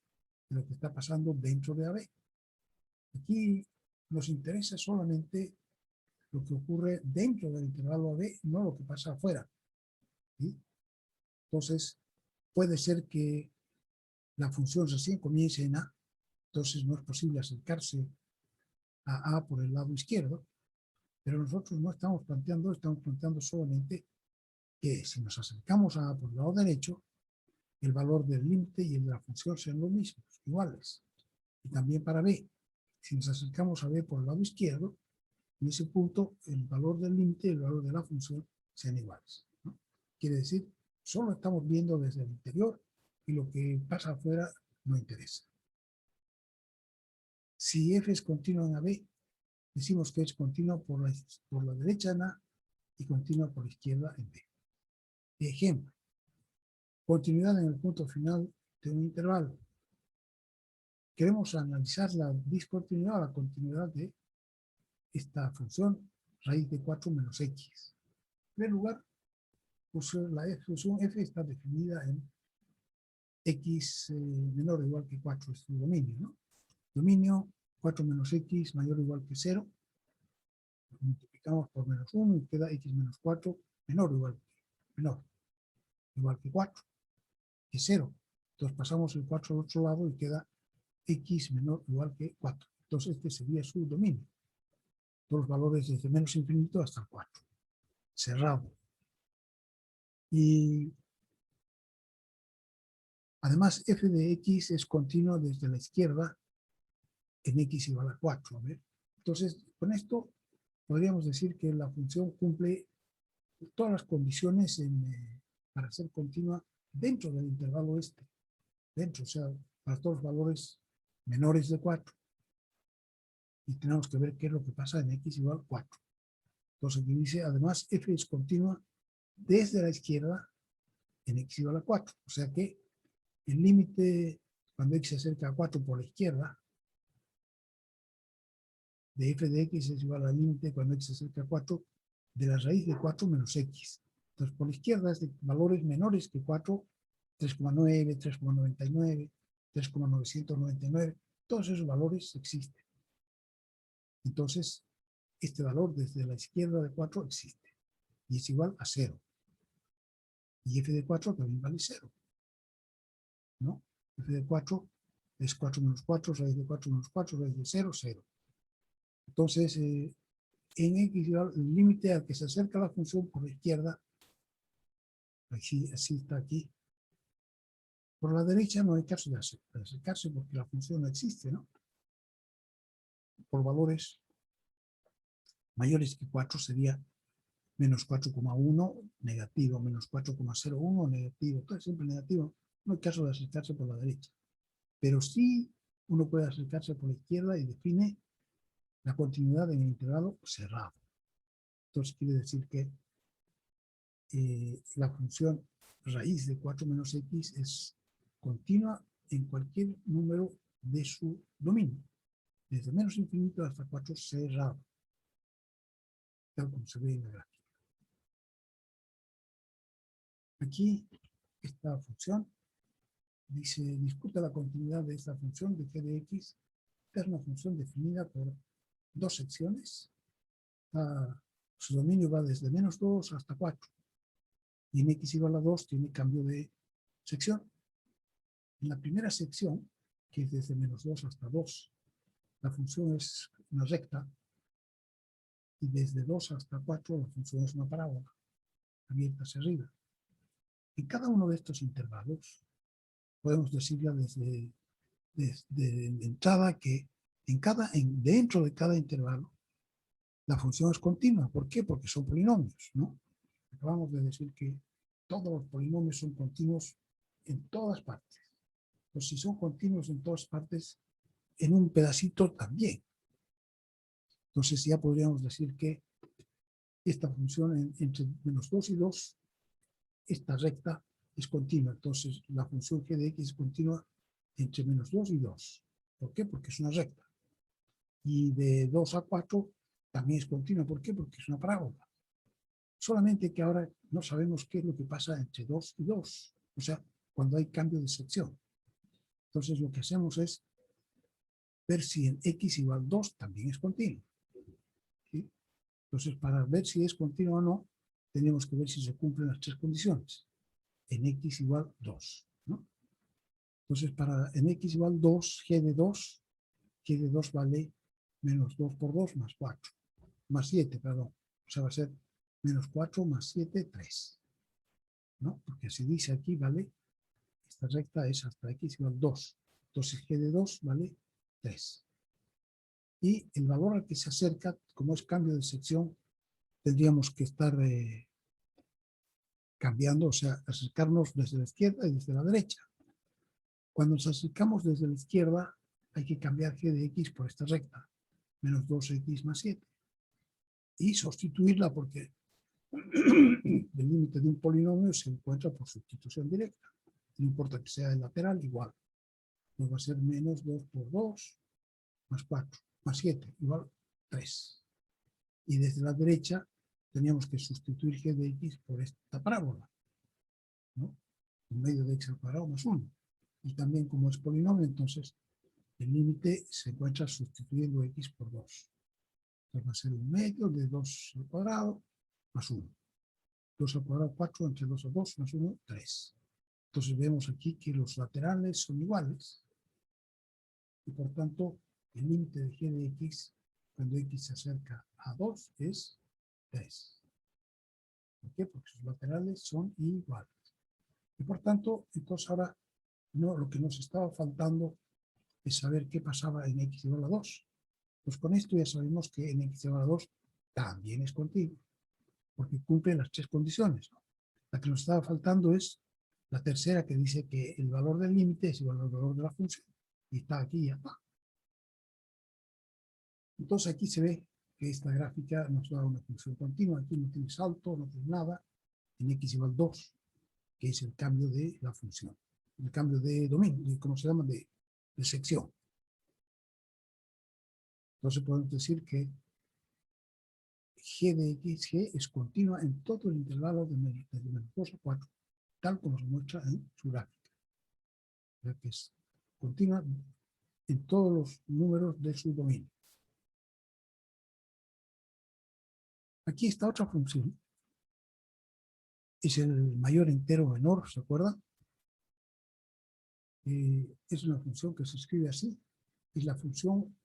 de lo que está pasando dentro de AB. Aquí nos interesa solamente lo que ocurre dentro del intervalo AB, no lo que pasa afuera. ¿Sí? Entonces, puede ser que la función recién comience en A, entonces no es posible acercarse a A por el lado izquierdo, pero nosotros no estamos planteando solamente que si nos acercamos a A por el lado derecho, el valor del límite y el de la función sean los mismos, iguales. Y también para B. Si nos acercamos a B por el lado izquierdo, en ese punto el valor del límite y el valor de la función sean iguales, ¿no? Quiere decir, solo estamos viendo desde el interior y lo que pasa afuera no interesa. Si f es continua en AB, decimos que es continua por la derecha en A y continua por la izquierda en B. Ejemplo, continuidad en el punto final de un intervalo. Queremos analizar la discontinuidad o la continuidad de esta función raíz de 4 menos x. En primer lugar, pues la función f está definida en x menor o igual que 4, es su dominio, ¿no? Dominio 4 menos x mayor o igual que 0. Lo multiplicamos por menos 1 y queda x menos 4 menor o igual que 4, que es 0. Entonces pasamos el 4 al otro lado y queda x menor o igual que 4. Entonces este sería su dominio. Todos los valores desde menos infinito hasta el 4. Cerrado. Y además f de x es continuo desde la izquierda en x igual a 4. ¿A ver? Entonces, con esto podríamos decir que la función cumple todas las condiciones para ser continua dentro del intervalo este. Dentro, o sea, para todos los valores menores de 4. Y tenemos que ver qué es lo que pasa en x igual a 4. Entonces aquí dice, además, f es continua desde la izquierda en x igual a 4. O sea que el límite, cuando x se acerca a 4 por la izquierda, de f de x es igual al límite cuando x se acerca a 4 de la raíz de 4 menos x. Entonces, por la izquierda es de valores menores que 4, 3,9, 3,99, 3,999. Todos esos valores existen. Entonces, este valor desde la izquierda de 4 existe. Y es igual a 0. Y f de 4 también vale 0. ¿No? F de 4 es 4 menos 4, raíz de 4 menos 4, raíz de 0, 0. Entonces, en x igual, el límite al que se acerca la función por la izquierda, así está aquí. Por la derecha no hay caso de acercarse porque la función no existe, ¿no? Por valores mayores que 4 sería menos 4,1 negativo, menos 4,01 negativo, todo es siempre negativo. No hay caso de acercarse por la derecha. Pero sí uno puede acercarse por la izquierda y define la continuidad en el intervalo cerrado. Entonces quiere decir que la función raíz de 4 menos x es continua en cualquier número de su dominio, desde menos infinito hasta 4 cerrado, tal como se ve en la gráfica. Aquí, esta función dice, discute la continuidad de esta función de g de x, que es una función definida por dos secciones. Su dominio va desde menos 2 hasta 4. Y en x igual a 2 tiene cambio de sección. En la primera sección, que es desde menos 2 hasta 2, la función es una recta. Y desde 2 hasta 4 la función es una parábola, abierta hacia arriba. En cada uno de estos intervalos, podemos decir ya desde entrada que dentro de cada intervalo, la función es continua. ¿Por qué? Porque son polinomios, ¿no? Acabamos de decir que todos los polinomios son continuos en todas partes. Pues si son continuos en todas partes, en un pedacito también. Entonces ya podríamos decir que esta función entre menos 2 y 2, esta recta es continua. Entonces la función g de x es continua entre menos 2 y 2. ¿Por qué? Porque es una recta. Y de 2 a 4 también es continua. ¿Por qué? Porque es una parábola. Solamente que ahora no sabemos qué es lo que pasa entre 2 y 2. O sea, cuando hay cambio de sección. Entonces lo que hacemos es ver si en x igual 2 también es continuo. ¿Sí? Entonces, para ver si es continuo o no, tenemos que ver si se cumplen las tres condiciones. En x igual 2. ¿No? Entonces, en x igual 2, g de 2 vale menos 2 por 2 más 4. Más 7, perdón. O sea, va a ser menos 4 más 7, 3. ¿No? Porque si dice aquí, vale, esta recta es hasta x igual 2. Entonces, g de 2 vale 3. Y el valor al que se acerca, como es cambio de sección, tendríamos que estar cambiando, o sea, acercarnos desde la izquierda y desde la derecha. Cuando nos acercamos desde la izquierda, hay que cambiar g de x por esta recta, menos 2x más 7. Y sustituirla porque el límite de un polinomio se encuentra por sustitución directa. No importa que sea el lateral, igual. Nos va a ser menos 2 por 2, más 4, más 7, igual 3. Y desde la derecha teníamos que sustituir g de x por esta parábola, ¿no? En medio de x al cuadrado más 1. Y también como es polinomio, entonces el límite se encuentra sustituyendo x por 2. Entonces va a ser un medio de 2 al cuadrado más 1. 2 al cuadrado 4, entre 2 a 2 más 1, 3. Entonces vemos aquí que los laterales son iguales. Y por tanto, el límite de g de x, cuando x se acerca a 2, es 3. ¿Por qué? Porque sus laterales son iguales. Y por tanto, entonces ahora lo que nos estaba faltando es saber qué pasaba en x igual a 2. Pues con esto ya sabemos que en x igual a 2 también es continuo, porque cumple las tres condiciones, ¿no? La que nos estaba faltando es la tercera, que dice que el valor del límite es igual al valor de la función. Y está aquí y ya está. Entonces aquí se ve que esta gráfica nos da una función continua. Aquí no tiene salto, no tiene nada. En x igual 2, que es el cambio de la función. El cambio de dominio, ¿cómo se llama? De sección. Entonces podemos decir que g de xg es continua en todo el intervalo de menos 2 a 4, tal como se muestra en su gráfica. O sea que es continua en todos los números de su dominio. Aquí está otra función. Es el mayor entero menor, ¿se acuerdan? Es una función que se escribe así. Es la función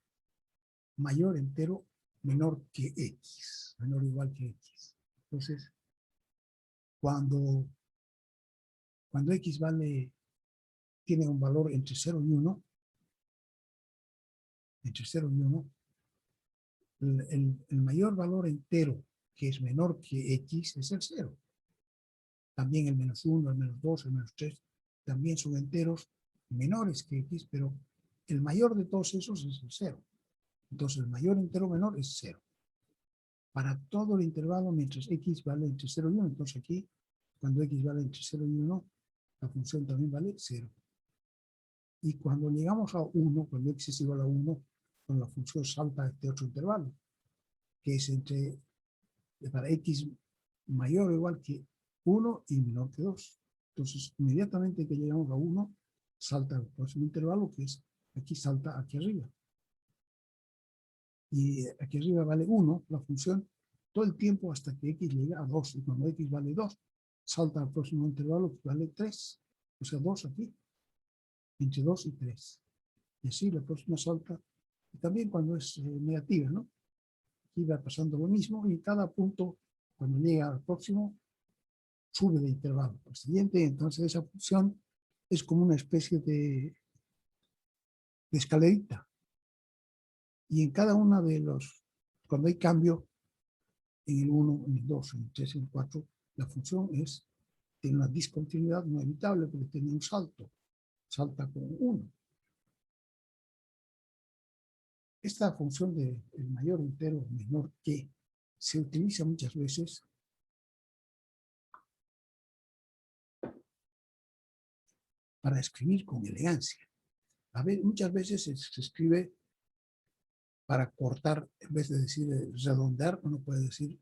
mayor entero menor que x, menor o igual que x. Entonces, cuando x tiene un valor entre 0 y 1, el mayor valor entero que es menor que x es el 0. También el menos 1, el menos 2, el menos 3, también son enteros menores que x, pero el mayor de todos esos es el 0. Entonces el mayor entero menor es 0. Para todo el intervalo mientras x vale entre 0 y 1, entonces aquí, cuando x vale entre 0 y 1, la función también vale 0. Y cuando llegamos a 1, cuando x es igual a 1, pues la función salta a este otro intervalo, que es para x mayor o igual que 1 y menor que 2. Entonces, inmediatamente que llegamos a 1, salta al próximo intervalo, que es aquí, salta aquí arriba. Y aquí arriba vale 1, la función, todo el tiempo hasta que x llega a 2. Y cuando x vale 2, salta al próximo intervalo, que vale 3. O sea, 2 aquí, entre 2 y 3. Y así la próxima salta. Y también cuando es negativa, ¿no? Aquí va pasando lo mismo y cada punto, cuando llega al próximo, sube de intervalo al siguiente. Entonces esa función es como una especie de escalerita. Y en cada una de los, cuando hay cambio, en el 1, en el 2, en el 3, en el 4, la función tiene una discontinuidad no evitable porque tiene un salto. Salta con 1. Esta función del mayor entero menor que se utiliza muchas veces para escribir con elegancia. A ver, muchas veces se escribe para cortar, en vez de decir redondear, uno puede decir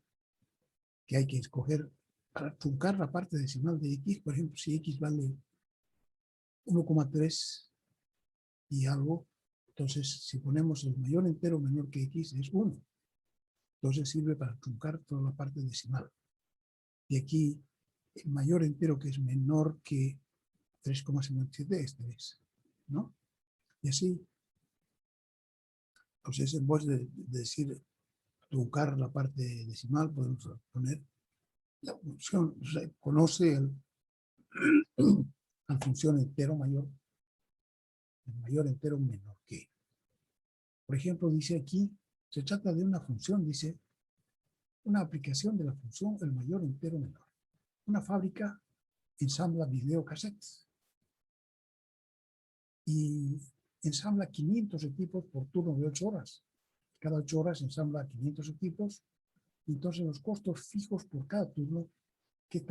que hay que escoger para truncar la parte decimal de x. Por ejemplo, si x vale 1,3 y algo, entonces si ponemos el mayor entero menor que x es 1. Entonces sirve para truncar toda la parte decimal. Y aquí el mayor entero que es menor que 3,57 es 3, ¿no? Y así, entonces en vez de decir truncar la parte decimal, podemos poner la función, conoce la función entero mayor, el mayor entero menor que. Por ejemplo, dice aquí, se trata de una función, dice, una aplicación de la función el mayor entero menor. Una fábrica ensambla videocassettes y ensambla 500 equipos por turno de 8 horas. Cada 8 horas ensambla 500 equipos. Entonces los costos fijos por cada turno, ¿qué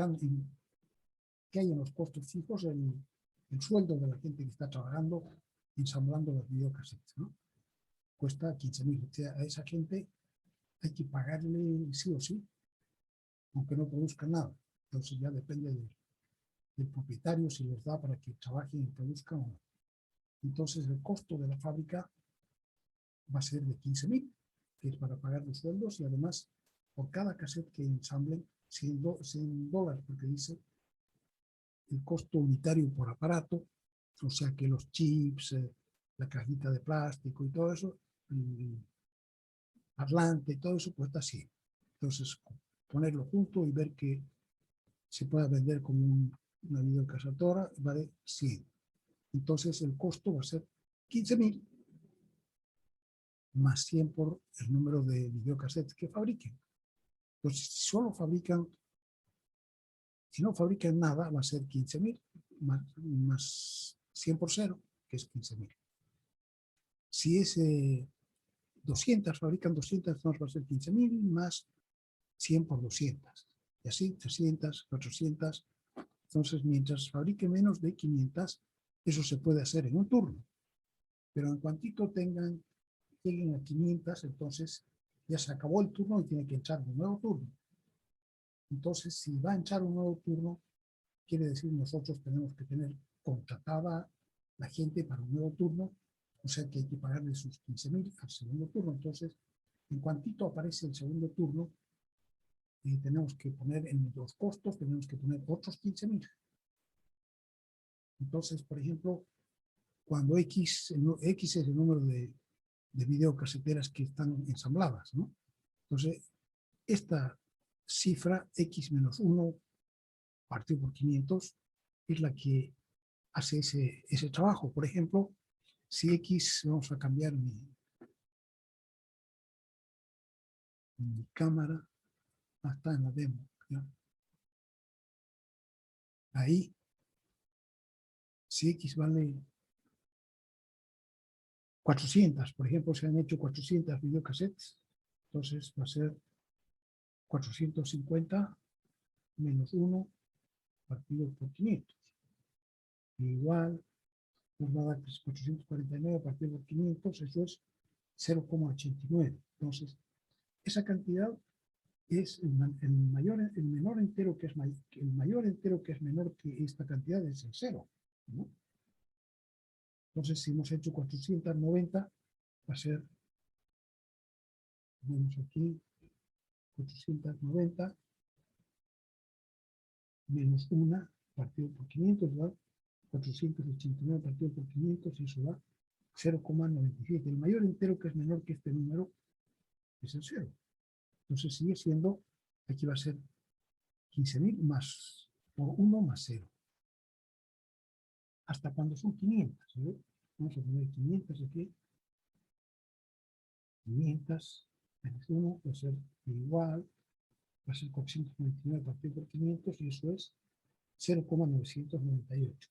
hay en los costos fijos? El sueldo de la gente que está trabajando ensamblando los videocassettes, ¿no? Cuesta 15.000. O sea, a esa gente hay que pagarle sí o sí, aunque no produzca nada. Entonces ya depende del propietario si les da para que trabajen y produzcan o no. Entonces el costo de la fábrica va a ser de 15.000, que es para pagar los sueldos, y además por cada cassette que ensamblen, $100, porque dice el costo unitario por aparato, o sea que los chips, la cajita de plástico y todo eso, el parlante y todo eso cuesta 100. Entonces ponerlo junto y ver que se pueda vender como una videocasetera vale 100. Entonces el costo va a ser 15.000 más 100 por el número de videocassettes que fabriquen. Entonces, si no fabrican nada, va a ser 15.000 más 100 por 0, que es 15.000. Si es 200, fabrican 200, entonces va a ser 15.000 más 100 por 200. Y así, 300, 400. Entonces, mientras fabrique menos de 500, eso se puede hacer en un turno. Pero en cuantito lleguen a 500, entonces ya se acabó el turno y tiene que echar un nuevo turno. Entonces, si va a echar un nuevo turno, quiere decir nosotros tenemos que tener contratada la gente para un nuevo turno, o sea que hay que pagarle sus 15.000 al segundo turno. Entonces, en cuantito aparece el segundo turno, tenemos que poner en los costos, tenemos que poner otros 15.000. Entonces, por ejemplo, cuando X es el número de videocaseteras que están ensambladas, ¿no? Entonces, esta cifra X menos 1 partido por 500 es la que hace ese trabajo. Por ejemplo, si X, vamos a cambiar mi cámara, está en la demo, ¿ya? Ahí, si X vale 400, por ejemplo, se han hecho 400 videocassettes, entonces va a ser 450 menos 1 partido por 500. Igual, nos va a dar 449 partido por 500, eso es 0,89. Entonces, esa cantidad es el menor entero que es el mayor entero que es menor que esta cantidad es el 0, ¿no? Entonces, si hemos hecho 490, va a ser, vemos aquí, 490 menos 1 partido por 500, ¿verdad? 489 partido por 500, y eso da 0,97. El mayor entero que es menor que este número es el 0. Entonces sigue siendo, aquí va a ser 15.000 más por 1 más 0. Hasta cuando son 500. ¿Sí? Vamos a poner 500 aquí. 500 menos 1 va a ser igual, va a ser 499 partido por 500, y eso es 0,998.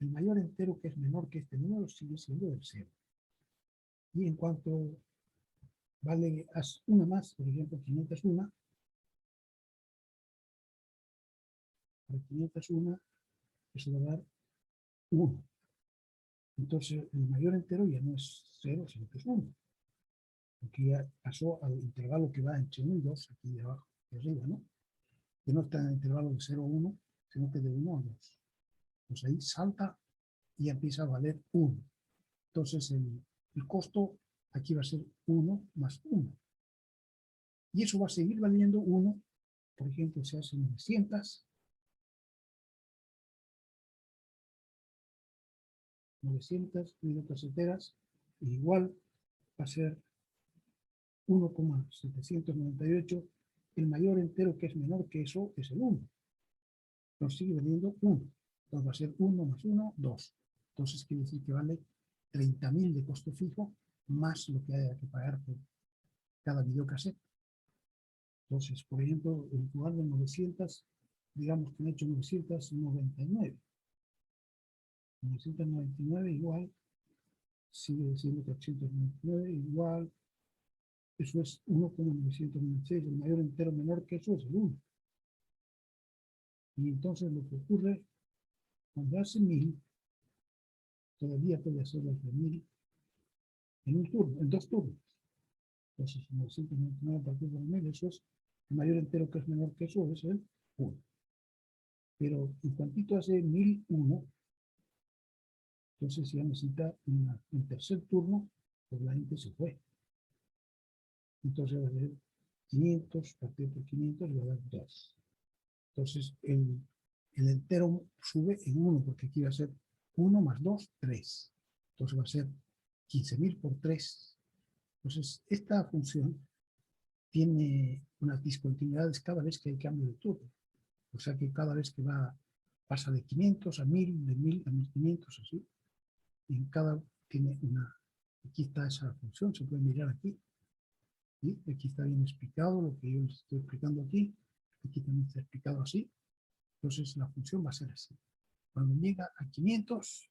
El mayor entero que es menor que este número sigue siendo el 0. Y en cuanto vale una más, por ejemplo, 501, para 501 eso va a dar 1. Entonces el mayor entero ya no es 0, sino que es 1. Porque ya pasó al intervalo que va entre 1 y 2, aquí de abajo, de arriba, ¿no? Que no está en el intervalo de 0 a 1, sino que de 1 a 2. Pues ahí salta y empieza a valer 1. Entonces el costo aquí va a ser 1 más 1. Y eso va a seguir valiendo 1. Por ejemplo, se hacen 900 videocaseteras, igual va a ser 1,798. El mayor entero que es menor que eso es el 1. Nos sigue valiendo 1. Entonces va a ser 1 más 1, 2. Entonces quiere decir que vale 30.000 de costo fijo más lo que haya que pagar por cada videocassette. Entonces, por ejemplo, en lugar de 900, digamos que han hecho 999. 999 igual, sigue siendo 399 igual, eso es 1,996, el mayor entero menor que eso es el 1. Y entonces lo que ocurre, cuando hace 1000, todavía puede hacer los de 1000 en un turno, en 2 turnos. Entonces, 999 partido por 1000, eso es el mayor entero que es menor que eso, es el 1. Pero en cuantito hace 1001, entonces ya necesita un tercer turno, pues la gente se fue. Entonces va a ser 500 partido por 500 y va a dar 2. Entonces el entero sube en 1, porque aquí va a ser 1 más 2, 3. Entonces va a ser 15.000 por 3. Entonces esta función tiene unas discontinuidades cada vez que hay cambio de turno. O sea que cada vez que pasa de 500 a 1000, de 1000 a 1500, así. Y en cada tiene una, aquí está esa función, se puede mirar aquí. ¿Sí? Aquí está bien explicado lo que yo les estoy explicando aquí. Aquí también está explicado así. Entonces la función va a ser así. Cuando llega a 500,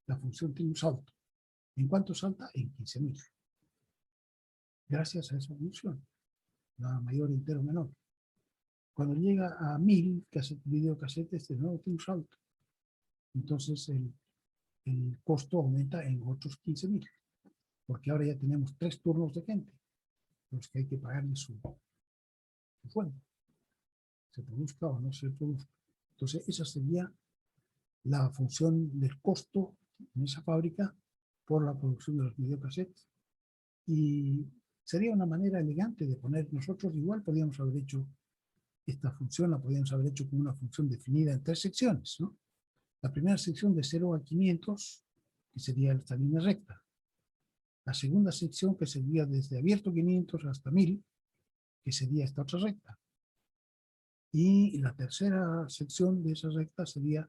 la función tiene un salto. ¿En cuánto salta? En 15.000. Gracias a esa función, la mayor entero menor. Cuando llega a 1000, videocassettes, de nuevo tiene un salto. Entonces el costo aumenta en otros 15.000. Porque ahora ya tenemos 3 turnos de gente, los que hay que pagarle su sueldo. Se produzca o no se produzca. Entonces esa sería la función del costo en esa fábrica por la producción de los videocassettes. Y sería una manera elegante de poner, nosotros igual podríamos haber hecho esta función, la podríamos haber hecho como una función definida en 3 secciones, ¿no? La primera sección de 0 a 500, que sería esta línea recta. La segunda sección, que sería desde abierto 500 hasta 1000, que sería esta otra recta. Y la tercera sección de esa recta sería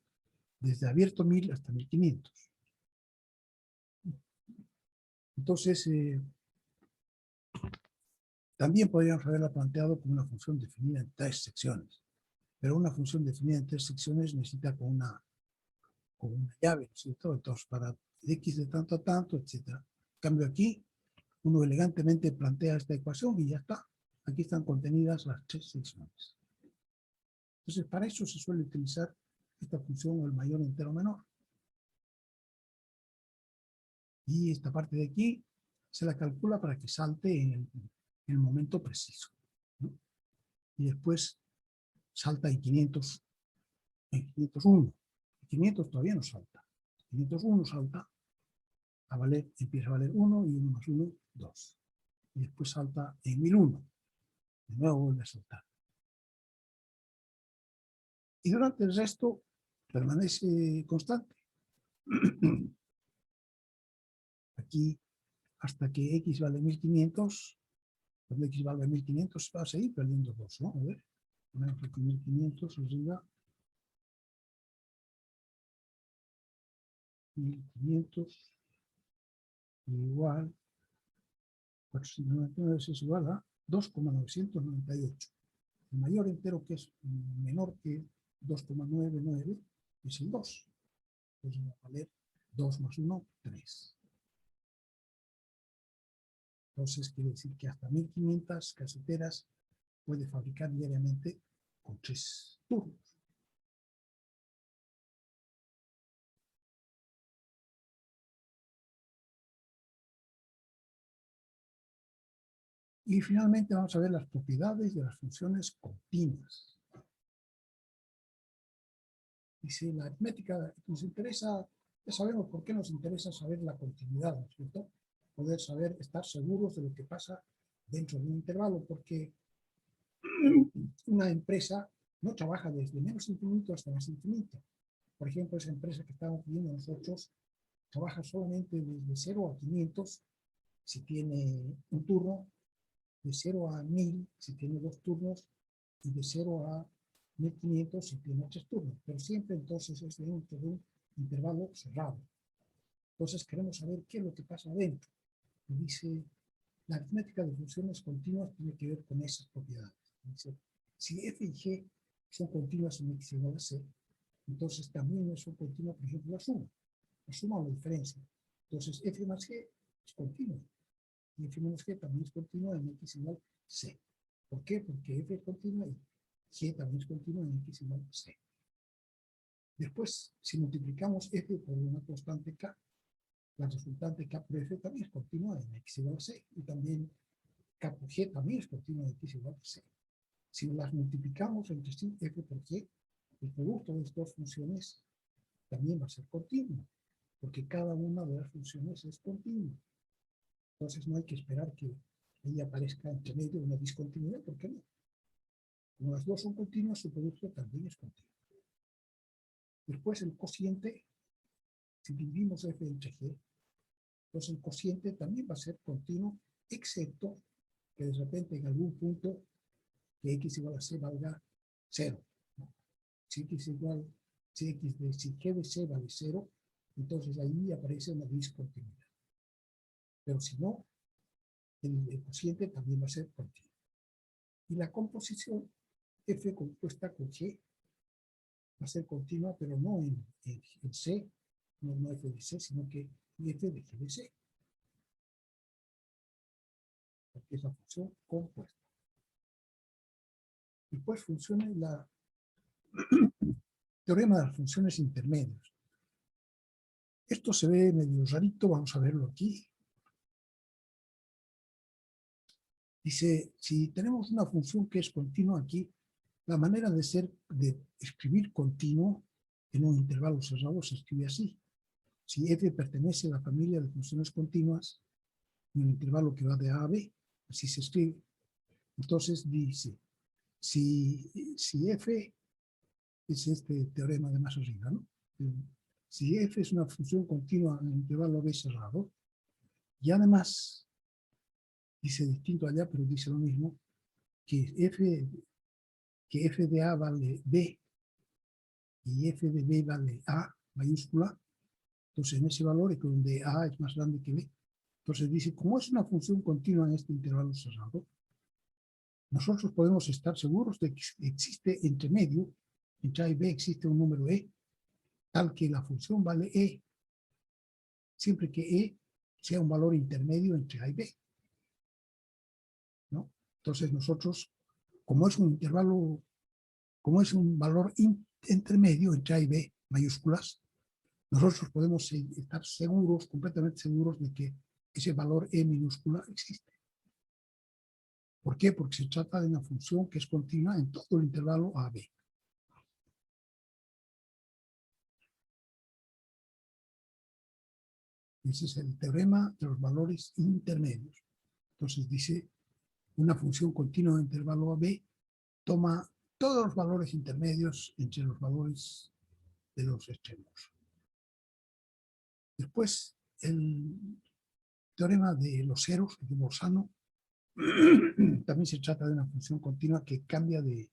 desde abierto 1000 hasta 1500. Entonces, también podríamos haberla planteado como una función definida en 3 secciones. Pero una función definida en 3 secciones necesita con una llave, ¿cierto? Entonces, para x de tanto a tanto, etc. En cambio aquí, uno elegantemente plantea esta ecuación y ya está. Aquí están contenidas las 3 secciones. Entonces, para eso se suele utilizar esta función o el mayor entero menor. Y esta parte de aquí se la calcula para que salte en el momento preciso, ¿no? Y después salta en 500, en 501. 500 todavía no salta. 501 salta a valer, empieza a valer 1 y 1 más 1, 2. Y después salta en 1001. De nuevo vuelve a saltar. Y durante el resto permanece constante. Aquí, hasta que x vale 1500, cuando x valga 1500 va a seguir perdiendo 2, ¿no? A ver, ponemos aquí 1500 arriba. 1500 igual 499 es igual a 2,998. El mayor entero que es menor que 2,99 es el 2. Entonces va a valer 2 más 1, 3. Entonces quiere decir que hasta 1500 caseteras puede fabricar diariamente con 3 turnos. Y finalmente vamos a ver las propiedades de las funciones continuas. Dice la aritmética, nos interesa, ya sabemos por qué nos interesa saber la continuidad, ¿no es cierto? Poder saber, estar seguros de lo que pasa dentro de un intervalo, porque una empresa no trabaja desde menos infinito hasta más infinito. Por ejemplo, esa empresa que estamos viendo nosotros trabaja solamente desde 0 a 500 si tiene un turno, de 0 a 1000 si tiene 2 turnos y de 0 a 1500 si tiene 3 turnos. Pero siempre entonces es dentro de un intervalo cerrado. Entonces queremos saber qué es lo que pasa adentro. dice, la aritmética de funciones continuas tiene que ver con esas propiedades. Dice, si f y g son continuas en x igual a c, entonces también son continuas, por ejemplo, la suma o la diferencia. Entonces f más g es continua. Y f menos g también es continua en x igual a c. ¿Por qué? Porque f es continua y g también es continua en x igual a c. Después, si multiplicamos f por una constante k, la resultante k por f también es continua en x igual a c. Y también k por g también es continua en x igual a c. Si las multiplicamos entre sí, f por g, el producto de estas dos funciones también va a ser continuo, porque cada una de las funciones es continua. Entonces no hay que esperar que ahí aparezca entre medio una discontinuidad, ¿por qué no? Como las dos son continuas, su producto también es continuo. Después el cociente, si dividimos f entre g, entonces el cociente también va a ser continuo, excepto que de repente en algún punto que x igual a c valga 0. ¿No? Si g de c vale 0, entonces ahí aparece una discontinuidad. Pero si no, el cociente también va a ser continuo. Y la composición f compuesta con g va a ser continua, pero no en c, no f de c, sino que f de g de c. Porque es la función compuesta. Después funciona la teorema de las funciones intermedias. Esto se ve medio rarito, vamos a verlo aquí. Dice, si tenemos una función que es continua aquí, la manera de escribir continuo en un intervalo cerrado se escribe así. Si f pertenece a la familia de funciones continuas, en el intervalo que va de A a B, así se escribe. Entonces dice, si f es este teorema de más arriba, ¿no? Si f es una función continua en el intervalo B cerrado, y además, dice distinto allá, pero dice lo mismo, que f de A vale B y f de B vale A mayúscula, entonces en ese valor es donde A es más grande que B. Entonces dice, como es una función continua en este intervalo cerrado, nosotros podemos estar seguros de que existe entre medio, entre A y B existe un número E, tal que la función vale E, siempre que E sea un valor intermedio entre A y B. ¿No? Entonces nosotros, como es un intervalo, como es un valor intermedio entre A y B mayúsculas, nosotros podemos estar seguros, completamente seguros de que ese valor E minúscula existe. ¿Por qué? Porque se trata de una función que es continua en todo el intervalo AB. Ese es el teorema de los valores intermedios. Entonces dice, una función continua en intervalo AB toma todos los valores intermedios entre los valores de los extremos. Después, el teorema de los ceros, de Bolzano, también se trata de una función continua que cambia de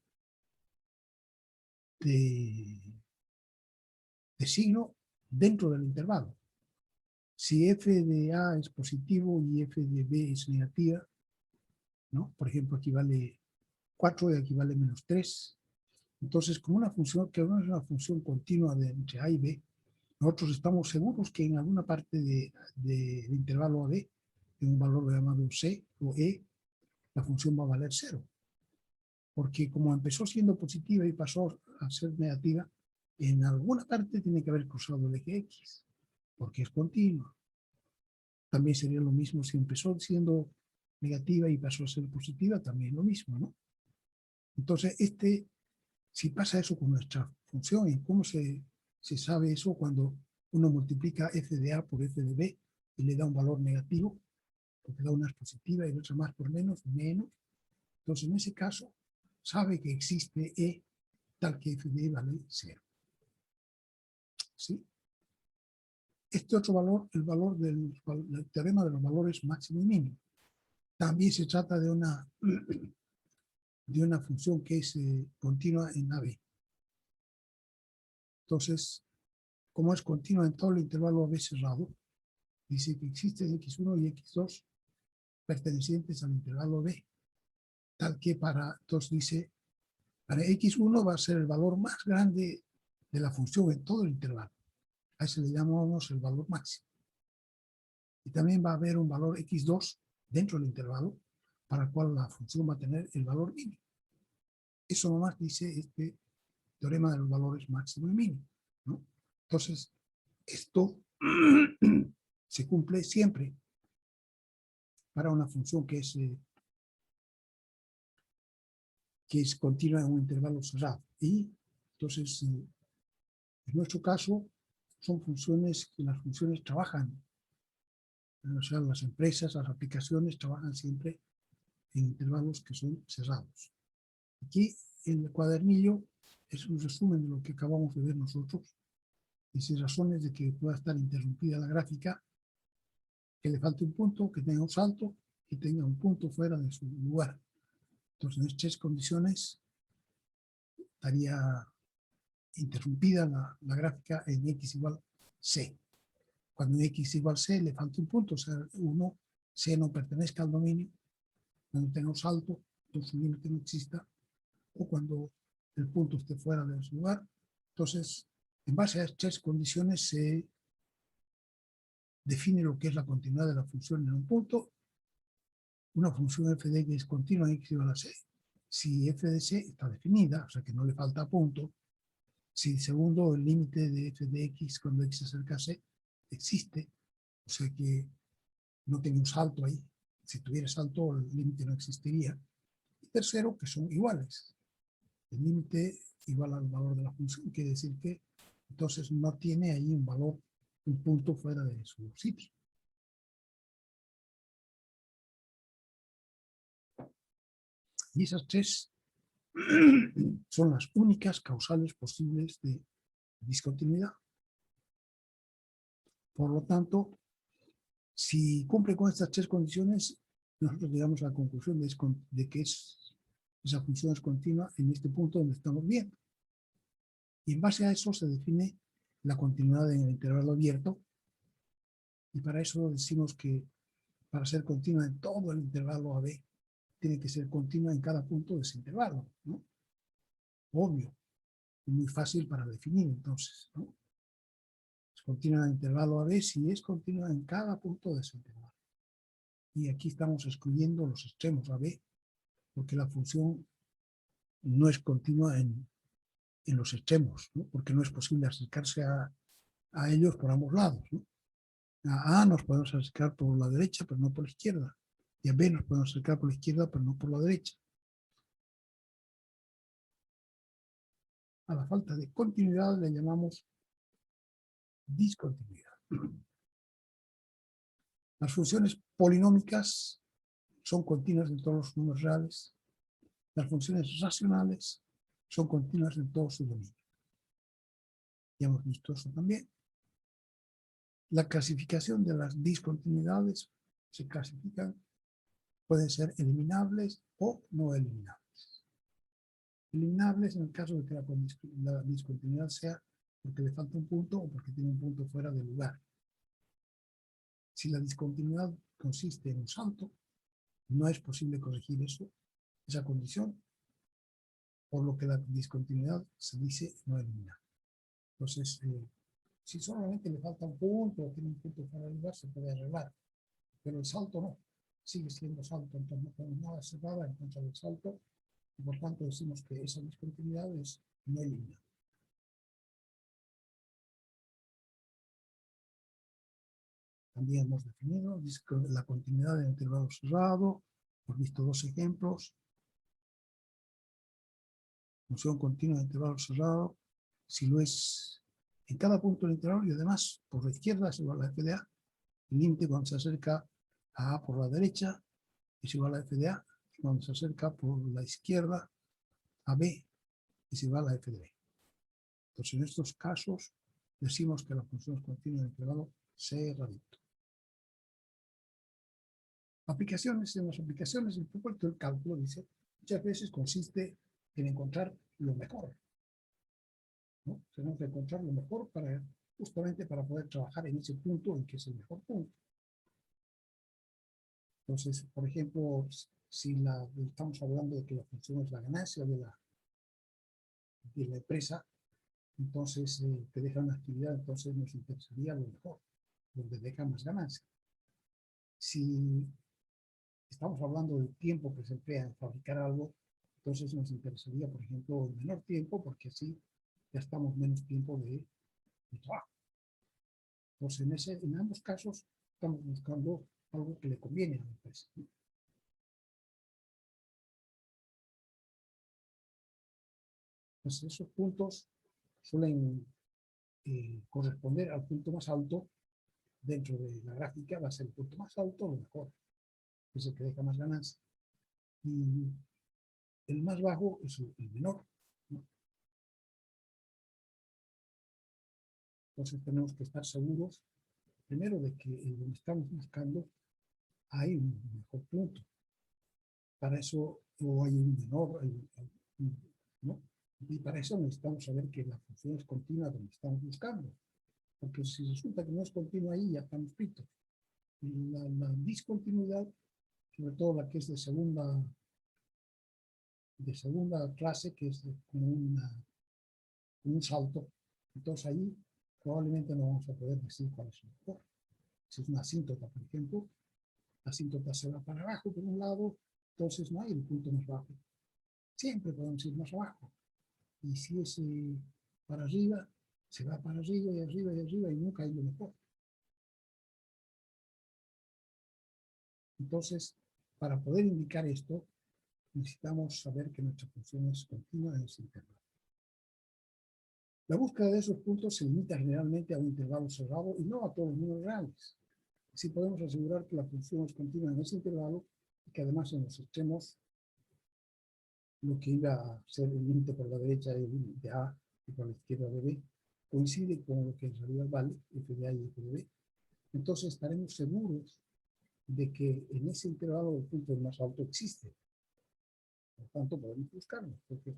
signo dentro del intervalo. Si f de A es positivo y f de B es negativa, ¿no? Por ejemplo, aquí vale 4 y aquí vale menos 3. Entonces, como una función que no es una función continua entre A y B, nosotros estamos seguros que en alguna parte del intervalo AB, en un valor llamado C o E, la función va a valer 0. Porque como empezó siendo positiva y pasó a ser negativa, en alguna parte tiene que haber cruzado el eje X, porque es continua. También sería lo mismo si empezó siendo negativa y pasó a ser positiva, también lo mismo, ¿no? Entonces, si pasa eso con nuestra función, ¿y cómo se sabe eso cuando uno multiplica f de A por f de B y le da un valor negativo? Porque da una es positiva y la otra más por menos, menos. Entonces, en ese caso, sabe que existe E tal que f de E vale 0. ¿Sí? Este otro valor, el valor del teorema de los valores máximo y mínimo, también se trata de una función que es continua en AB. Entonces, como es continua en todo el intervalo AB cerrado, dice que existen X1 y X2 pertenecientes al intervalo B, tal que entonces dice, para X1 va a ser el valor más grande de la función en todo el intervalo. A ese le llamamos el valor máximo. Y también va a haber un valor X2 dentro del intervalo, para el cual la función va a tener el valor mínimo. Eso nomás dice este teorema de los valores máximo y mínimo, ¿no? Entonces, esto se cumple siempre para una función que es continua en un intervalo cerrado. Y entonces, en nuestro caso, son funciones que las funciones trabajan. O sea, las empresas, las aplicaciones trabajan siempre en intervalos que son cerrados. Aquí, en el cuadernillo, es un resumen de lo que acabamos de ver nosotros. Dice razones de que pueda estar interrumpida la gráfica, que le falte un punto, que tenga un salto y tenga un punto fuera de su lugar. Entonces, en estas 3 condiciones estaría interrumpida la gráfica en X igual C. Cuando en X igual C le falta un punto, o sea, C no pertenezca al dominio, cuando tenga un salto, entonces su límite no exista, o cuando el punto esté fuera de su lugar. Entonces, en base a estas 3 condiciones se define lo que es la continuidad de la función en un punto. Una función f de x es continua en x igual a c. Si f de c está definida, o sea que no le falta punto. Si segundo, el límite de f de x cuando x se acerca a c existe, o sea que no tiene un salto ahí. Si tuviera salto, el límite no existiría. Y tercero, que son iguales. El límite igual al valor de la función, quiere decir que entonces no tiene ahí un valor, un punto fuera de su sitio. Y esas 3 son las únicas causales posibles de discontinuidad. Por lo tanto, si cumple con estas 3 condiciones, nosotros llegamos a la conclusión de que esa función es continua en este punto donde estamos viendo. Y en base a eso se define la continuidad en el intervalo abierto. Y para eso decimos que para ser continua en todo el intervalo AB, tiene que ser continua en cada punto de ese intervalo, ¿no? Obvio. Es muy fácil para definir, entonces, ¿no? Es continua en el intervalo AB si es continua en cada punto de ese intervalo. Y aquí estamos excluyendo los extremos AB, porque la función no es continua en los extremos, ¿no? Porque no es posible acercarse a ellos por ambos lados, ¿no? A A nos podemos acercar por la derecha, pero no por la izquierda. Y a B nos podemos acercar por la izquierda, pero no por la derecha. A la falta de continuidad le llamamos discontinuidad. Las funciones polinómicas son continuas en todos los números reales. Las funciones racionales son continuas en todos sus dominios. Ya hemos visto eso también. La clasificación de las discontinuidades se clasifican, pueden ser eliminables o no eliminables. Eliminables en el caso de que la discontinuidad sea porque le falta un punto o porque tiene un punto fuera de lugar. Si la discontinuidad consiste en un salto, no es posible corregir esa condición, por lo que la discontinuidad se dice no eliminable. Entonces, si solamente le falta un punto o tiene un punto fuera de lugar, se puede arreglar. Pero el salto no, sigue siendo salto, entonces no tenemos nada cerrada en contra del salto, y por tanto decimos que esa discontinuidad es no eliminable. También hemos definido la continuidad del intervalo cerrado, hemos visto 2 ejemplos. Función continua de intervalo cerrado, si lo es en cada punto del intervalo y además por la izquierda es igual a f de a. El límite cuando se acerca a A por la derecha es igual a f de a. Cuando se acerca por la izquierda a B es igual a f de b. Entonces en estos casos decimos que la función es continua de intervalo cerradito. Aplicaciones. En las aplicaciones el propósito del cálculo dice muchas veces consiste en encontrar lo mejor, ¿no? Tenemos que encontrar lo mejor para justamente para poder trabajar en ese punto en que es el mejor punto. Entonces, por ejemplo, si estamos hablando de que la función es la ganancia de la empresa, entonces te deja una actividad, entonces nos interesaría lo mejor, donde deja más ganancia. Si estamos hablando del tiempo que se emplea en fabricar algo, entonces nos interesaría, por ejemplo, el menor tiempo, porque así gastamos menos tiempo de trabajo. Entonces, en ambos casos, estamos buscando algo que le conviene a la empresa. Pues esos puntos suelen corresponder al punto más alto dentro de la gráfica. Va a ser el punto más alto, lo mejor, es el que deja más ganancia. Y el más bajo es el menor, ¿no? Entonces tenemos que estar seguros, primero, de que en donde estamos buscando hay un mejor punto. Para eso o hay un menor, ¿no? Y para eso necesitamos saber que la función es continua donde estamos buscando. Porque si resulta que no es continua ahí, ya estamos fritos. La discontinuidad, sobre todo la que es de segunda clase, que es como un salto, entonces ahí probablemente no vamos a poder decir cuál es el mejor. Si es una asíntota, por ejemplo, la asíntota se va para abajo por un lado, entonces no hay el punto más bajo. Siempre podemos ir más abajo. Y si es para arriba, se va para arriba y arriba y arriba y nunca hay lo mejor. Entonces, para poder indicar esto, necesitamos saber que nuestra función es continua en ese intervalo. La búsqueda de esos puntos se limita generalmente a un intervalo cerrado y no a todos los números reales. Así podemos asegurar que la función es continua en ese intervalo y que además en los extremos lo que iba a ser el límite por la derecha de A y por la izquierda de B coincide con lo que en realidad vale f de A y f de B. Entonces estaremos seguros de que en ese intervalo el punto más alto existe. Por lo tanto, podemos buscarlo, porque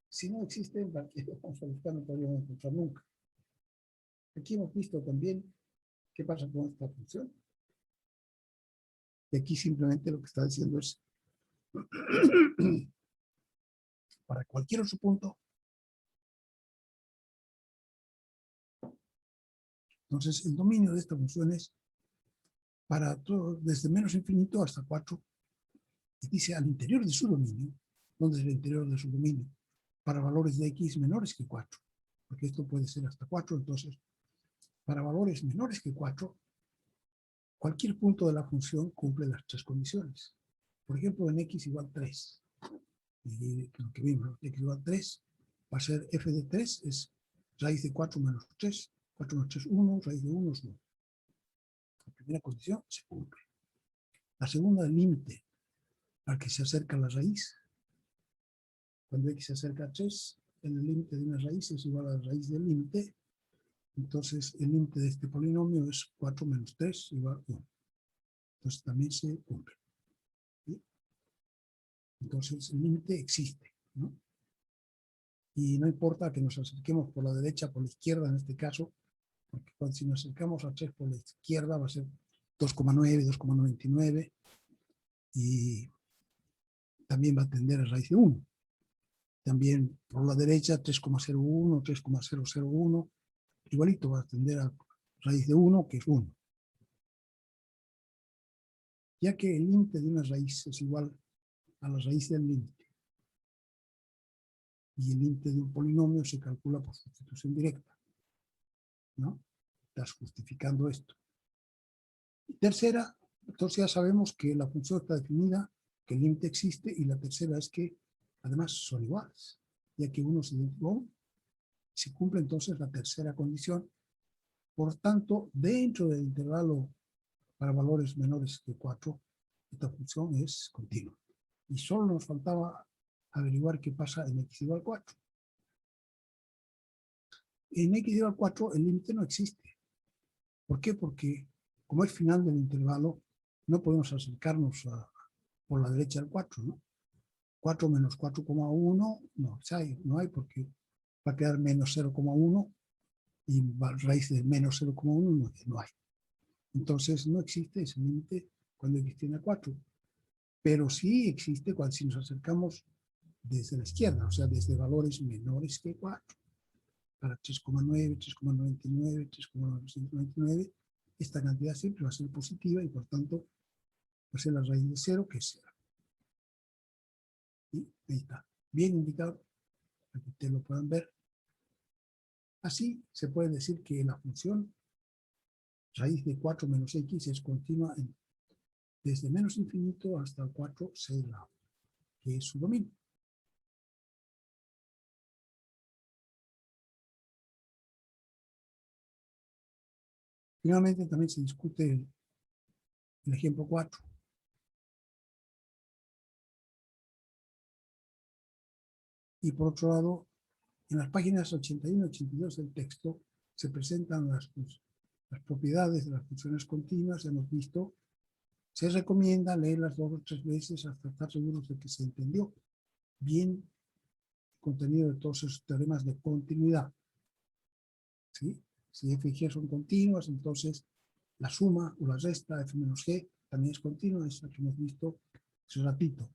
si no existe, vamos a buscar, no podríamos encontrar nunca. Aquí hemos visto también qué pasa con esta función. Y aquí simplemente lo que está diciendo es para cualquier otro punto. Entonces, el dominio de esta función es para todo, desde menos infinito hasta 4, y dice al interior de su dominio, donde es el interior de su dominio, para valores de x menores que 4, porque esto puede ser hasta 4, entonces, para valores menores que 4, cualquier punto de la función cumple las tres condiciones. Por ejemplo, en x igual 3, y lo que vimos, x igual 3, va a ser f de 3, es raíz de 4 menos 3, 4 menos 3, 1, raíz de 1 es 1. La primera condición se cumple. La segunda, el límite al que se acerca la raíz. Cuando x se acerca a 3, el límite de una raíz es igual a la raíz del límite. Entonces, el límite de este polinomio es 4 menos 3 igual a 1. Entonces, también se cumple. ¿Sí? Entonces, el límite existe, ¿no? Y no importa que nos acerquemos por la derecha, por la izquierda en este caso, porque si nos acercamos a 3 por la izquierda va a ser 2,9, 2,99 y también va a tender a raíz de 1. También por la derecha 3,01, 3,001, igualito va a tender a raíz de 1, que es 1. Ya que el límite de una raíz es igual a la raíz del límite. Y el límite de un polinomio se calcula por sustitución directa, ¿no? Estás justificando esto. Y tercera, entonces ya sabemos que la función está definida, que el límite existe, y la tercera es que además son iguales, ya que uno se identificó, se cumple entonces la tercera condición. Por tanto, dentro del intervalo para valores menores que 4, esta función es continua. Y solo nos faltaba averiguar qué pasa en x igual 4. En x igual 4 el límite no existe. ¿Por qué? Porque como es final del intervalo, no podemos acercarnos por la derecha al 4, ¿no? 4 menos 4,1, no hay porque va a quedar menos 0,1 y raíz de menos 0,1 no hay. Entonces no existe ese límite cuando x tiene 4. Pero sí existe cuando si nos acercamos desde la izquierda, o sea, desde valores menores que 4. Para 3,9, 3,99, 3,999, esta cantidad siempre va a ser positiva y por tanto va a ser la raíz de 0, que es 0. Y ahí está, bien indicado, para que ustedes lo puedan ver. Así se puede decir que la función raíz de 4 menos x es continua desde menos infinito hasta el 4c, que es su dominio. Finalmente también se discute el ejemplo 4. Y por otro lado, en las páginas 81 y 82 del texto se presentan las propiedades de las funciones continuas. Hemos visto, se recomienda leerlas 2 o 3 veces hasta estar seguros de que se entendió bien el contenido de todos esos teoremas de continuidad. ¿Sí? Si f y g son continuas, entonces la suma o la resta de f menos g también es continua, es lo que hemos visto, se repito.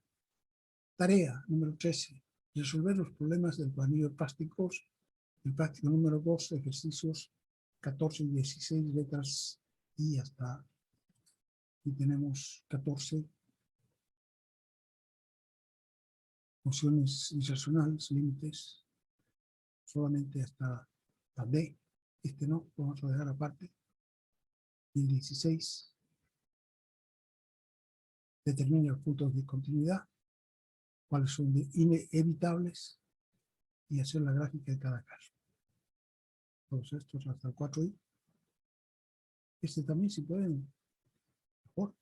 Tarea número 13. Resolver los problemas del cuadernillo de plásticos, el práctico número 2, ejercicios 14 y 16, letras I hasta, y tenemos 14 funciones irracionales, límites, solamente hasta la D. Este no, lo vamos a dejar aparte. Y el 16 determina los puntos de continuidad, cuáles son inevitables, y hacer la gráfica de cada caso. Todos estos hasta el 4i. Este también, si pueden, mejor.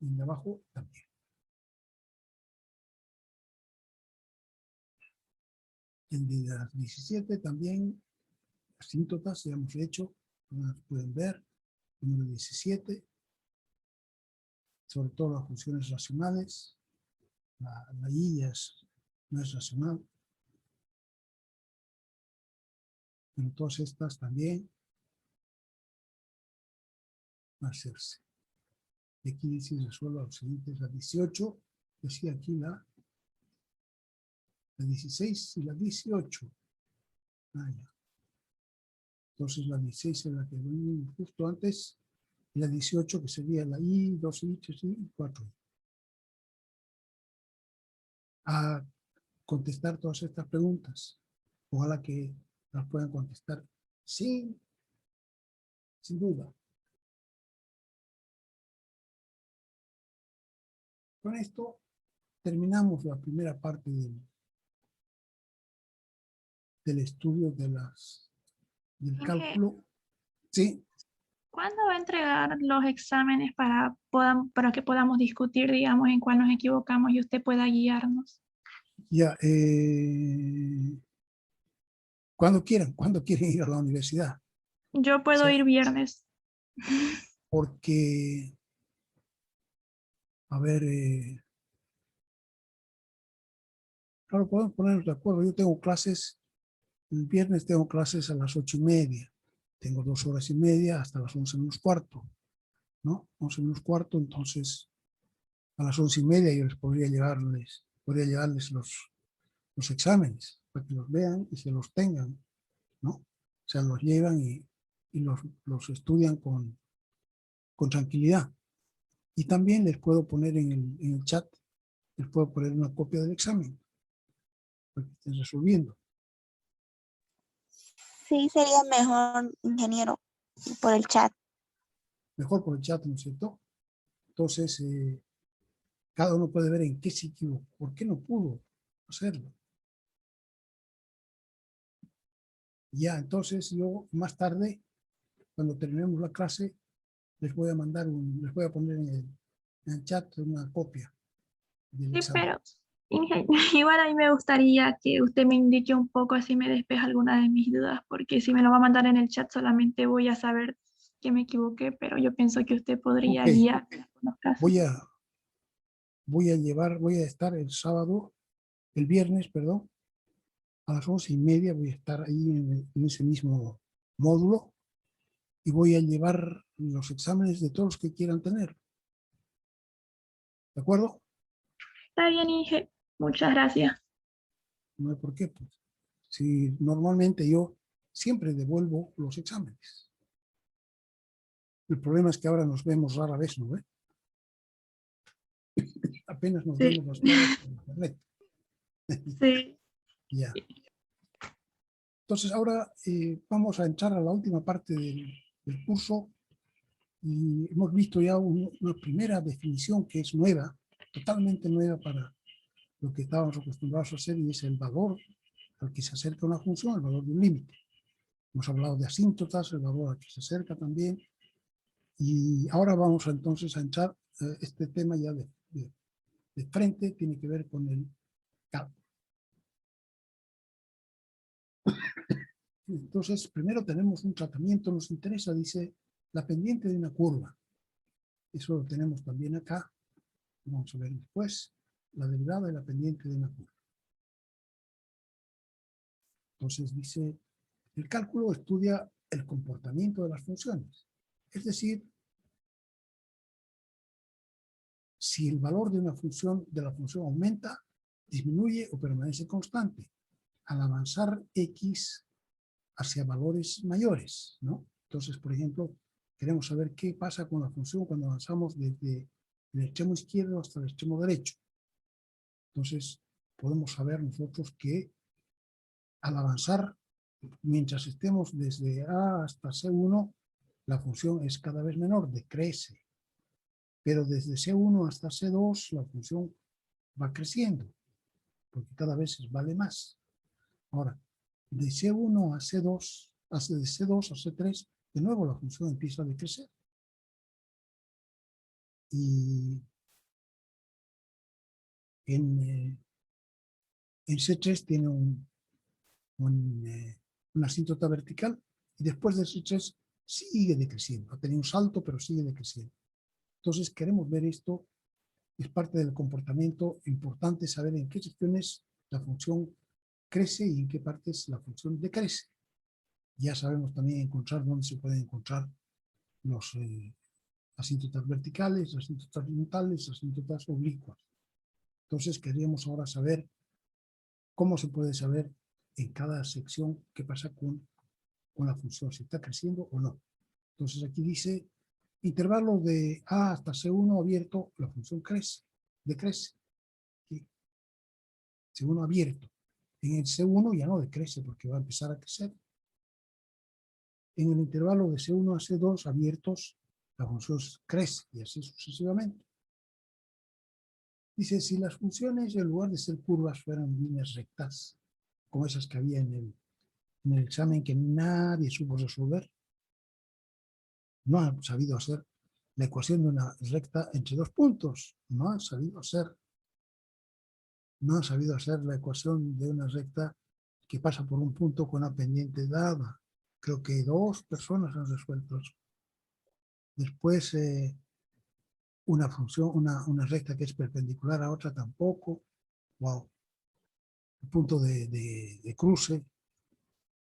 Y de abajo también. El de las 17 también, asíntotas, ya hemos hecho, como pueden ver, número 17, sobre todo las funciones racionales, la I no es racional, pero todas estas también van a hacerse. Y aquí dice resuelva los siguientes, la 18, decía aquí la 16 y la 18. Ah, ya. Entonces la 16 es la que venimos justo antes, y la 18 que sería la I, 2I, 3I y 4I. A contestar todas estas preguntas, ojalá que las puedan contestar sin duda. Con esto terminamos la primera parte del estudio del cálculo. Sí. ¿Cuándo va a entregar los exámenes para que podamos discutir, digamos, en cuál nos equivocamos y usted pueda guiarnos? Ya, cuando quieren ir a la universidad. Yo puedo ir viernes. Porque, a ver, claro, podemos ponernos de acuerdo. Yo tengo clases, el viernes tengo clases a las 8:30. Tengo 2 horas y media hasta las 11 menos cuarto, ¿no? 11 menos cuarto, entonces a las 11:30 yo les podría llevarles los exámenes para que los vean y se los tengan, ¿no? O sea, los llevan y los estudian con tranquilidad. Y también les puedo poner en el chat, les puedo poner una copia del examen para que estén resolviendo. Sí, sería mejor, ingeniero, por el chat. Mejor por el chat, ¿no es cierto? Entonces, cada uno puede ver en qué se equivocó, por qué no pudo hacerlo. Ya, entonces yo más tarde, cuando terminemos la clase, les voy a poner en el chat una copia del examen. Pero igual a mí me gustaría que usted me indique un poco, así me despeja alguna de mis dudas, porque si me lo va a mandar en el chat solamente voy a saber que me equivoqué, pero yo pienso que usted podría guiar en algunos casos. Voy a estar el viernes, A las 11:30 voy a estar ahí en ese mismo módulo y voy a llevar los exámenes de todos los que quieran tener. ¿De acuerdo? Está bien, Inge. Muchas gracias. No hay por qué. Pues, si normalmente yo siempre devuelvo los exámenes. El problema es que ahora nos vemos rara vez, ¿no? Apenas nos Sí. vemos las caras por internet. Sí. Ya. Entonces ahora vamos a entrar a la última parte del curso y hemos visto ya una primera definición que es nueva, totalmente nueva para lo que estábamos acostumbrados a hacer, y es el valor al que se acerca una función, el valor de un límite. Hemos hablado de asíntotas, el valor al que se acerca también, y ahora vamos entonces a entrar este tema ya de frente, tiene que ver con el cálculo. Entonces, primero tenemos un tratamiento, nos interesa, dice, la pendiente de una curva. Eso lo tenemos también acá. Vamos a ver después la derivada de la pendiente de una curva. Entonces dice, el cálculo estudia el comportamiento de las funciones. Es decir, si el valor de la función aumenta, disminuye o permanece constante al avanzar x hacia valores mayores, ¿no? Entonces, por ejemplo, queremos saber qué pasa con la función cuando avanzamos desde el extremo izquierdo hasta el extremo derecho. Entonces, podemos saber nosotros que al avanzar, mientras estemos desde A hasta C1, la función es cada vez menor, decrece. Pero desde C1 hasta C2, la función va creciendo, porque cada vez vale más. Ahora, de C1 a C2, de C2 a C3, de nuevo la función empieza a decrecer. Y en C3 tiene una asíntota vertical, y después de C3 sigue decreciendo. Ha tenido un salto, pero sigue decreciendo. Entonces queremos ver esto, es parte del comportamiento importante saber en qué secciones la función crece y en qué partes la función decrece. Ya sabemos también encontrar dónde se pueden encontrar los asíntotas verticales, asíntotas horizontales, asíntotas oblicuas. Entonces queríamos ahora saber cómo se puede saber en cada sección qué pasa con la función, si está creciendo o no. Entonces aquí dice, intervalo de A hasta C1 abierto, la función decrece. ¿Sí? C1 abierto. En el C1 ya no decrece porque va a empezar a crecer. En el intervalo de C1 a C2 abiertos, la función crece y así sucesivamente. Dice, si las funciones en lugar de ser curvas fueran líneas rectas, como esas que había en el examen que nadie supo resolver, no han sabido hacer la ecuación de una recta entre dos puntos, no han sabido hacer la ecuación de una recta que pasa por un punto con una pendiente dada. Creo que 2 personas han resuelto eso. Después, una función, una recta que es perpendicular a otra tampoco. Wow. El punto de cruce,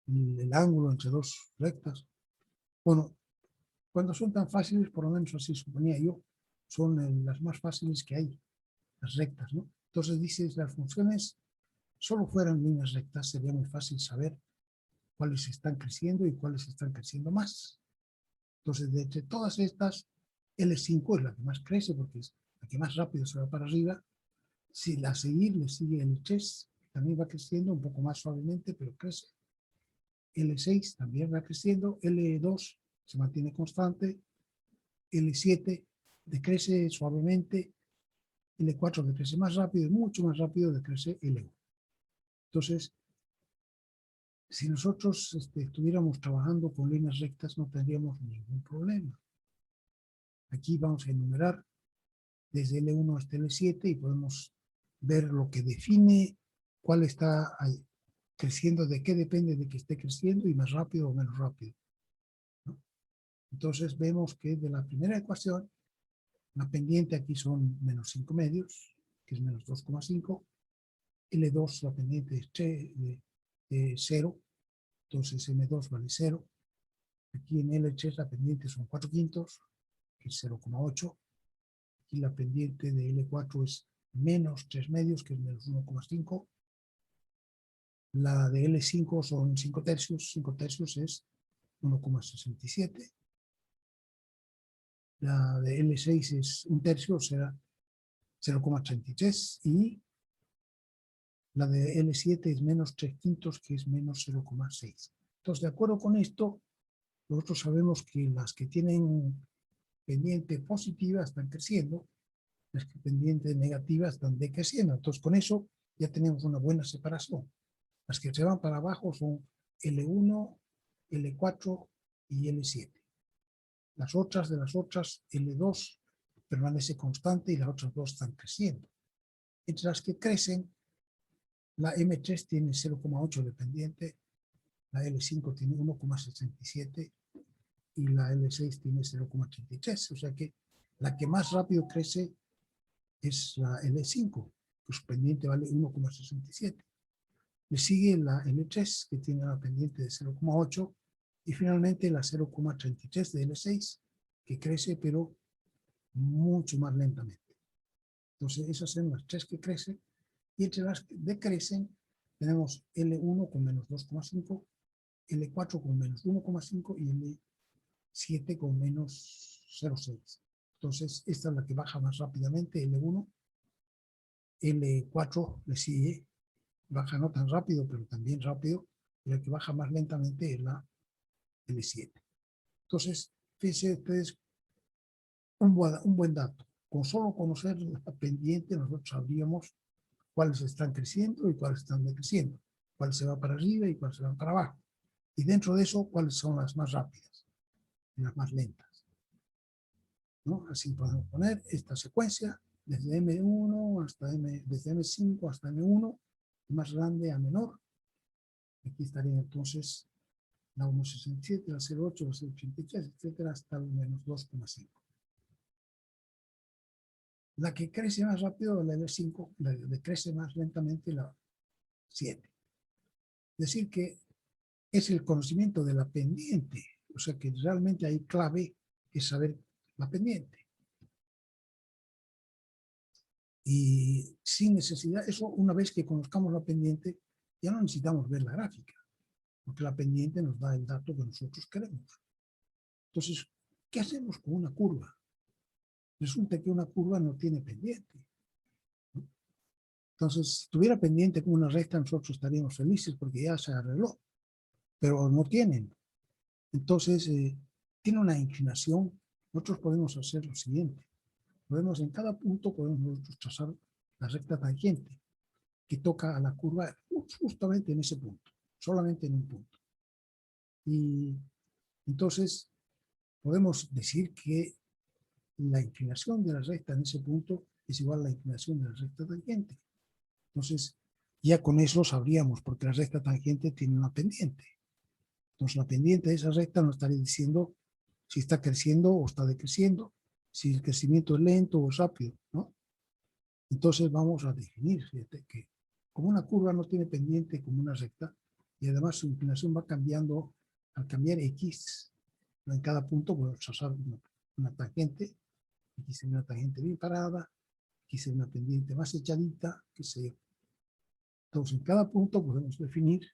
el ángulo entre dos rectas. Bueno, cuando son tan fáciles, por lo menos así suponía yo, son las más fáciles que hay, las rectas, ¿no? Entonces dices, las funciones solo fueran líneas rectas, sería muy fácil saber cuáles están creciendo y cuáles están creciendo más. Entonces, de entre todas estas, L5 es la que más crece porque es la que más rápido se va para arriba. Si la seguir le sigue L3, también va creciendo un poco más suavemente, pero crece. L6 también va creciendo, L2 se mantiene constante, L7 decrece suavemente, L4 decrece más rápido, mucho más rápido decrece L1. Entonces, si nosotros estuviéramos trabajando con líneas rectas, no tendríamos ningún problema. Aquí vamos a enumerar desde L1 hasta L7 y podemos ver lo que define cuál está ahí creciendo, de qué depende de que esté creciendo y más rápido o menos rápido, ¿no? Entonces vemos que de la primera ecuación, la pendiente aquí son menos 5 medios, que es menos 2,5. L2, la pendiente es 0, entonces M2 vale 0. Aquí en L3 la pendiente son 4/5, que es 0,8. Aquí la pendiente de L4 es menos 3/2, que es menos 1,5. La de L5 son 5/3, 5/3 es 1,67. La de L6 es 1/3, será 0,33. Y la de L7 es menos 3/5, que es menos 0,6. Entonces, de acuerdo con esto, nosotros sabemos que las que tienen pendiente positiva están creciendo, las que pendiente negativa están decreciendo. Entonces, con eso ya tenemos una buena separación. Las que se van para abajo son L1, L4 y L7. Las otras de las otras, L2 permanece constante y las otras dos están creciendo. Entre las que crecen, la M3 tiene 0,8 de pendiente, la L5 tiene 1,67 y la L6 tiene 0,33. O sea que la que más rápido crece es la L5, que su pendiente vale 1,67. Le sigue la L3, que tiene una pendiente de 0,8, y finalmente la 0,33 de L6, que crece pero mucho más lentamente. Entonces esas son las tres que crecen, y entre las que decrecen tenemos L1 con menos 2,5, L4 con menos 1,5 y L7 con menos 0,6. Entonces esta es la que baja más rápidamente, L1. L4 le sigue, baja no tan rápido, pero también rápido, y la que baja más lentamente es la L7. Entonces, fíjense ustedes, un buen dato. Con solo conocer la pendiente, nosotros sabríamos cuáles están creciendo y cuáles están decreciendo, cuál se va para arriba y cuál se va para abajo. Y dentro de eso, cuáles son las más rápidas y las más lentas, ¿no? Así podemos poner esta secuencia desde M1 hasta desde M5 hasta M1, más grande a menor. Aquí estaría entonces la 1,67, la 0,8, la 0,83, etcétera, hasta el menos 2,5. La que crece más rápido, la L5, la que crece más lentamente, la 7. Es decir, que es el conocimiento de la pendiente. O sea que realmente hay clave es saber la pendiente. Y sin necesidad, eso una vez que conozcamos la pendiente, ya no necesitamos ver la gráfica, porque la pendiente nos da el dato que nosotros queremos. Entonces, ¿qué hacemos con una curva? Resulta que una curva no tiene pendiente, ¿no? Entonces, si tuviera pendiente con una recta, nosotros estaríamos felices porque ya se arregló, pero no tienen. Entonces, tiene una inclinación. Nosotros podemos hacer lo siguiente. Podemos, en cada punto, podemos nosotros trazar la recta tangente que toca a la curva justamente en ese punto, solamente en un punto. Y entonces, podemos decir que la inclinación de la recta en ese punto es igual a la inclinación de la recta tangente. Entonces, ya con eso sabríamos, porque la recta tangente tiene una pendiente. Entonces, la pendiente de esa recta nos estaría diciendo si está creciendo o está decreciendo, si el crecimiento es lento o es rápido, ¿no? Entonces, vamos a definir, fíjate, que como una curva no tiene pendiente como una recta, y además su inclinación va cambiando al cambiar X, ¿no? En cada punto podemos trazar una tangente. Aquí sería una tangente bien parada, aquí sería una pendiente más echadita, qué sé yo. Entonces, en cada punto podemos definir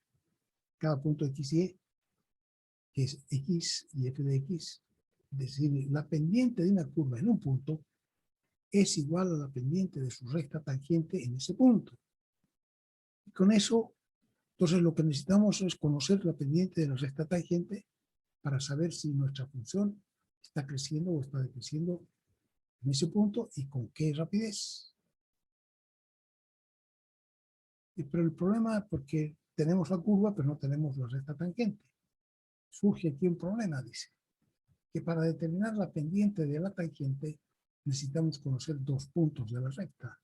cada punto X y Y, que es X y F de X. Es decir, la pendiente de una curva en un punto es igual a la pendiente de su recta tangente en ese punto. Y con eso, entonces lo que necesitamos es conocer la pendiente de la recta tangente para saber si nuestra función está creciendo o está decreciendo en ese punto y con qué rapidez. Pero el problema es porque tenemos la curva, pero no tenemos la recta tangente. Surge aquí un problema, dice, que para determinar la pendiente de la tangente necesitamos conocer dos puntos de la recta.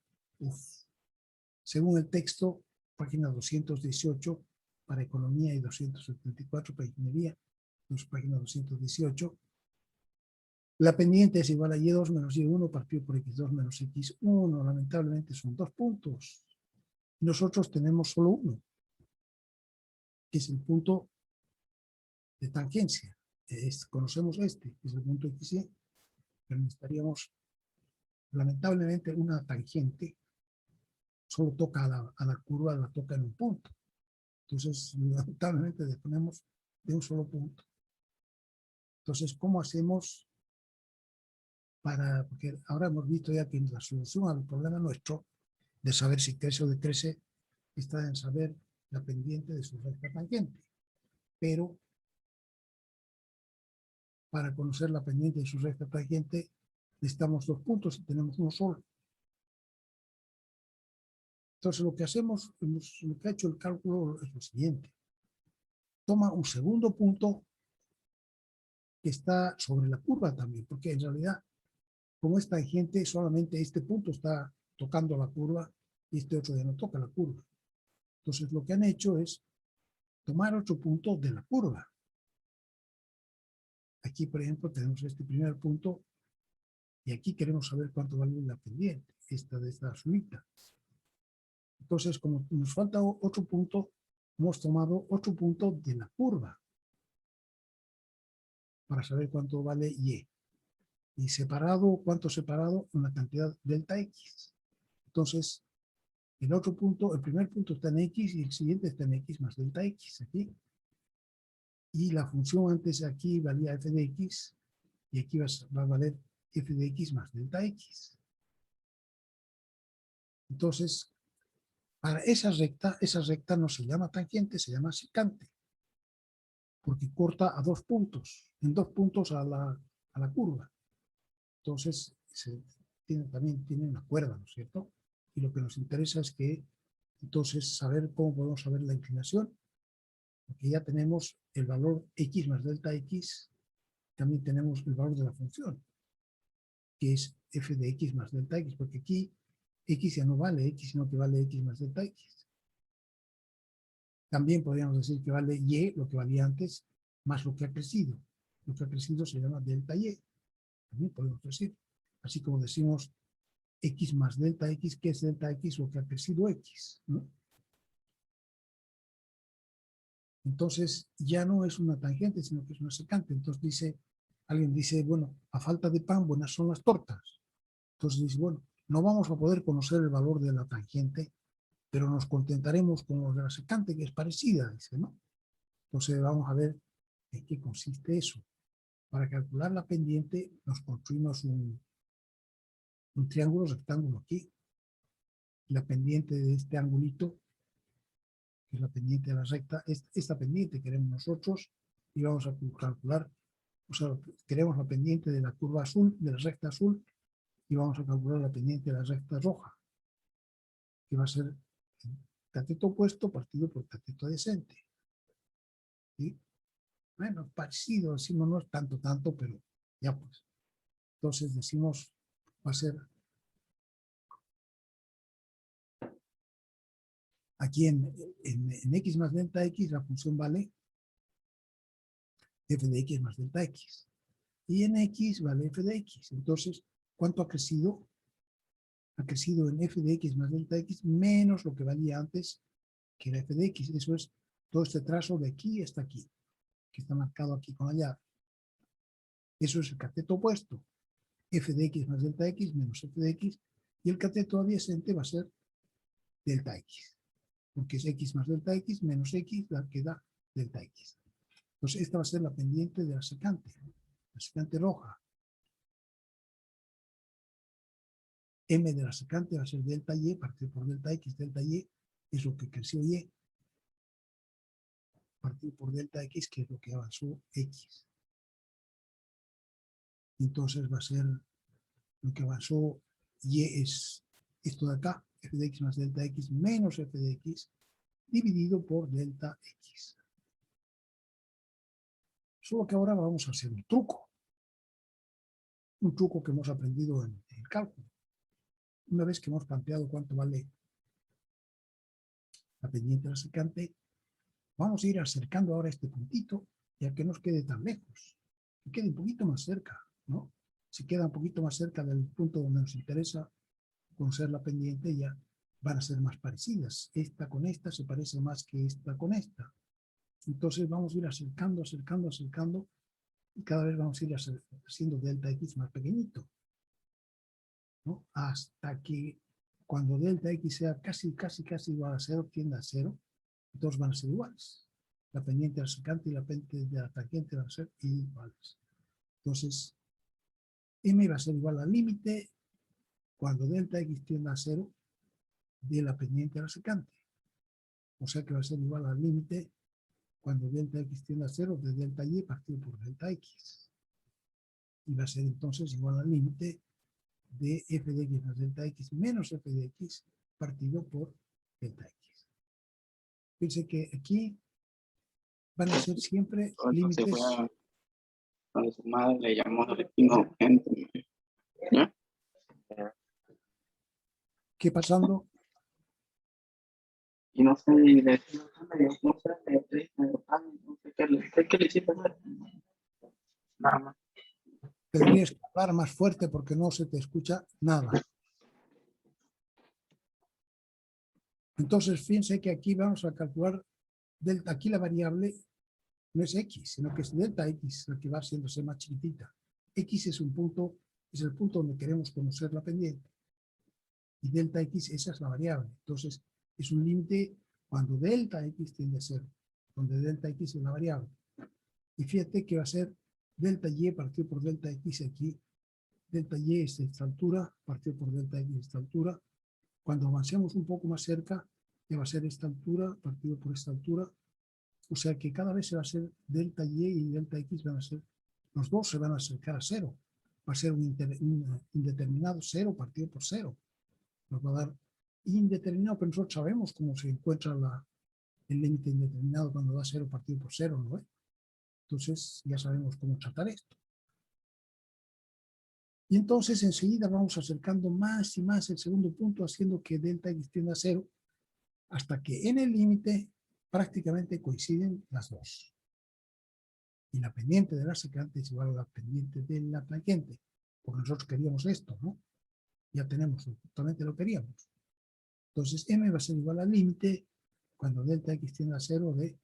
Según el texto, página 218 para economía y 274 para ingeniería, página 218, la pendiente es igual a Y2 menos Y1 partido por X2 menos X1. Lamentablemente son dos puntos. Nosotros tenemos solo uno. que es el punto de tangencia. Conocemos este, que es el punto XY, pero necesitaríamos, lamentablemente, una tangente solo toca a la curva, la toca en un punto. Entonces, lamentablemente, disponemos de un solo punto. Entonces, ¿cómo hacemos para...? Porque ahora hemos visto ya que la solución al problema nuestro de saber si crece o decrece está en saber la pendiente de su recta tangente. Pero para conocer la pendiente de su recta tangente necesitamos dos puntos y tenemos uno solo. Entonces lo que hacemos, lo que ha hecho el cálculo es lo siguiente. Toma un segundo punto que está sobre la curva también, porque en realidad, como es tangente, solamente este punto está tocando la curva y este otro ya no toca la curva. Entonces lo que han hecho es tomar otro punto de la curva. Aquí, por ejemplo, tenemos este primer punto y aquí queremos saber cuánto vale la pendiente, esta de esta azulita. Entonces, como nos falta otro punto, hemos tomado otro punto de la curva para saber cuánto vale Y. Y separado, ¿cuánto separado? Una cantidad delta X. Entonces, el otro punto, el primer punto está en X y el siguiente está en X más delta X aquí. Y la función antes aquí valía f de X y aquí va a valer f de X más delta X. Entonces, para esa recta no se llama tangente, se llama secante. Porque corta a dos puntos, en dos puntos a la curva. Entonces, también tiene una cuerda, ¿no es cierto? Y lo que nos interesa es que, entonces, saber cómo podemos saber la inclinación, porque ya tenemos el valor X más delta X, también tenemos el valor de la función, que es f de X más delta X, porque aquí X ya no vale X, sino que vale X más delta X. También podríamos decir que vale Y, lo que valía antes, más lo que ha crecido. Lo que ha crecido se llama delta Y. También podemos decir. Así como decimos X más delta X, que es delta X, lo que ha crecido X, ¿no? Entonces, ya no es una tangente, sino que es una secante. Entonces alguien dice, bueno, a falta de pan, buenas son las tortas. Entonces dice, bueno, no vamos a poder conocer el valor de la tangente, pero nos contentaremos con lo de la secante, que es parecida, dice, ¿no? Entonces vamos a ver en qué consiste eso. Para calcular la pendiente, nos construimos un triángulo rectángulo aquí. La pendiente de este angulito, que es la pendiente de la recta, esta pendiente queremos nosotros y vamos a calcular, o sea, queremos la pendiente de la curva azul, de la recta azul, y vamos a calcular la pendiente de la recta roja, que va a ser el cateto opuesto partido por cateto adyacente. ¿Sí? Bueno, parecido, decimos, no es tanto, pero ya pues. Entonces decimos, va a ser aquí en X más delta X, la función vale f de X más delta X. Y en X vale f de X. Entonces, ¿cuánto ha crecido? Ha crecido en f de X más delta X menos lo que valía antes, que era f de X. Eso es todo este trazo de aquí hasta aquí, que está marcado aquí con la llave. Eso es el cateto opuesto. F de X más delta X menos f de X. Y el cateto adyacente va a ser delta X. Porque es X más delta X menos X, la que da delta X. Entonces, esta va a ser la pendiente de la secante roja. M de la secante va a ser delta Y, partido por delta X, delta Y es lo que creció Y, partido por delta X, que es lo que avanzó X. Entonces va a ser lo que avanzó Y es esto de acá, f de X más delta X menos f de X, dividido por delta X. Solo que ahora vamos a hacer un truco que hemos aprendido en el cálculo. Una vez que hemos planteado cuánto vale la pendiente de la secante, vamos a ir acercando ahora este puntito, ya que no nos quede tan lejos, que quede un poquito más cerca, ¿no? Si queda un poquito más cerca del punto donde nos interesa conocer la pendiente, ya van a ser más parecidas. Esta con esta se parece más que esta con esta. Entonces vamos a ir acercando, acercando, acercando, y cada vez vamos a ir haciendo delta X más pequeñito, ¿no? Hasta que cuando delta X sea casi igual a 0, tienda a 0, todos van a ser iguales. La pendiente del secante y la pendiente de la tangente van a ser iguales. Entonces, M va a ser igual al límite cuando delta X tienda a 0 de la pendiente del secante. O sea que va a ser igual al límite cuando delta X tiende a 0 de delta Y partido por delta X. Y va a ser entonces igual al límite de f de X más delta X menos f de X partido por delta X. Fíjense que aquí van a ser siempre límites. A su madre le llamó inocente. ¿Ya? ¿Qué pasando? Y no sé, y le no sé qué le hiciste hacer. Nada más. Tendrías que hablar más fuerte porque no se te escucha nada. Entonces, fíjense que aquí vamos a calcular delta. Aquí la variable no es X, sino que es delta X, la que va haciéndose más chiquitita. X es un punto, es el punto donde queremos conocer la pendiente. Y delta X, esa es la variable. Entonces, es un límite cuando delta X tiende a 0, donde delta X es la variable. Y fíjate que va a ser delta Y partido por delta X aquí. Delta Y es esta altura, partido por delta X esta altura. Cuando avancemos un poco más cerca, ya va a ser esta altura, partido por esta altura. O sea que cada vez se va a ser delta Y y delta X van a ser, los dos se van a acercar a 0. Va a ser un indeterminado 0 partido por 0. Nos va a dar indeterminado, pero nosotros sabemos cómo se encuentra el límite indeterminado cuando da 0 partido por 0, ¿no? Entonces ya sabemos cómo tratar esto. Y entonces enseguida vamos acercando más y más el segundo punto, haciendo que delta X tienda a 0, hasta que en el límite prácticamente coinciden las dos. Y la pendiente de la secante es igual a la pendiente de la tangente, porque nosotros queríamos esto, ¿no? Ya tenemos justamente lo que queríamos. Entonces M va a ser igual al límite cuando delta X tiende a 0 de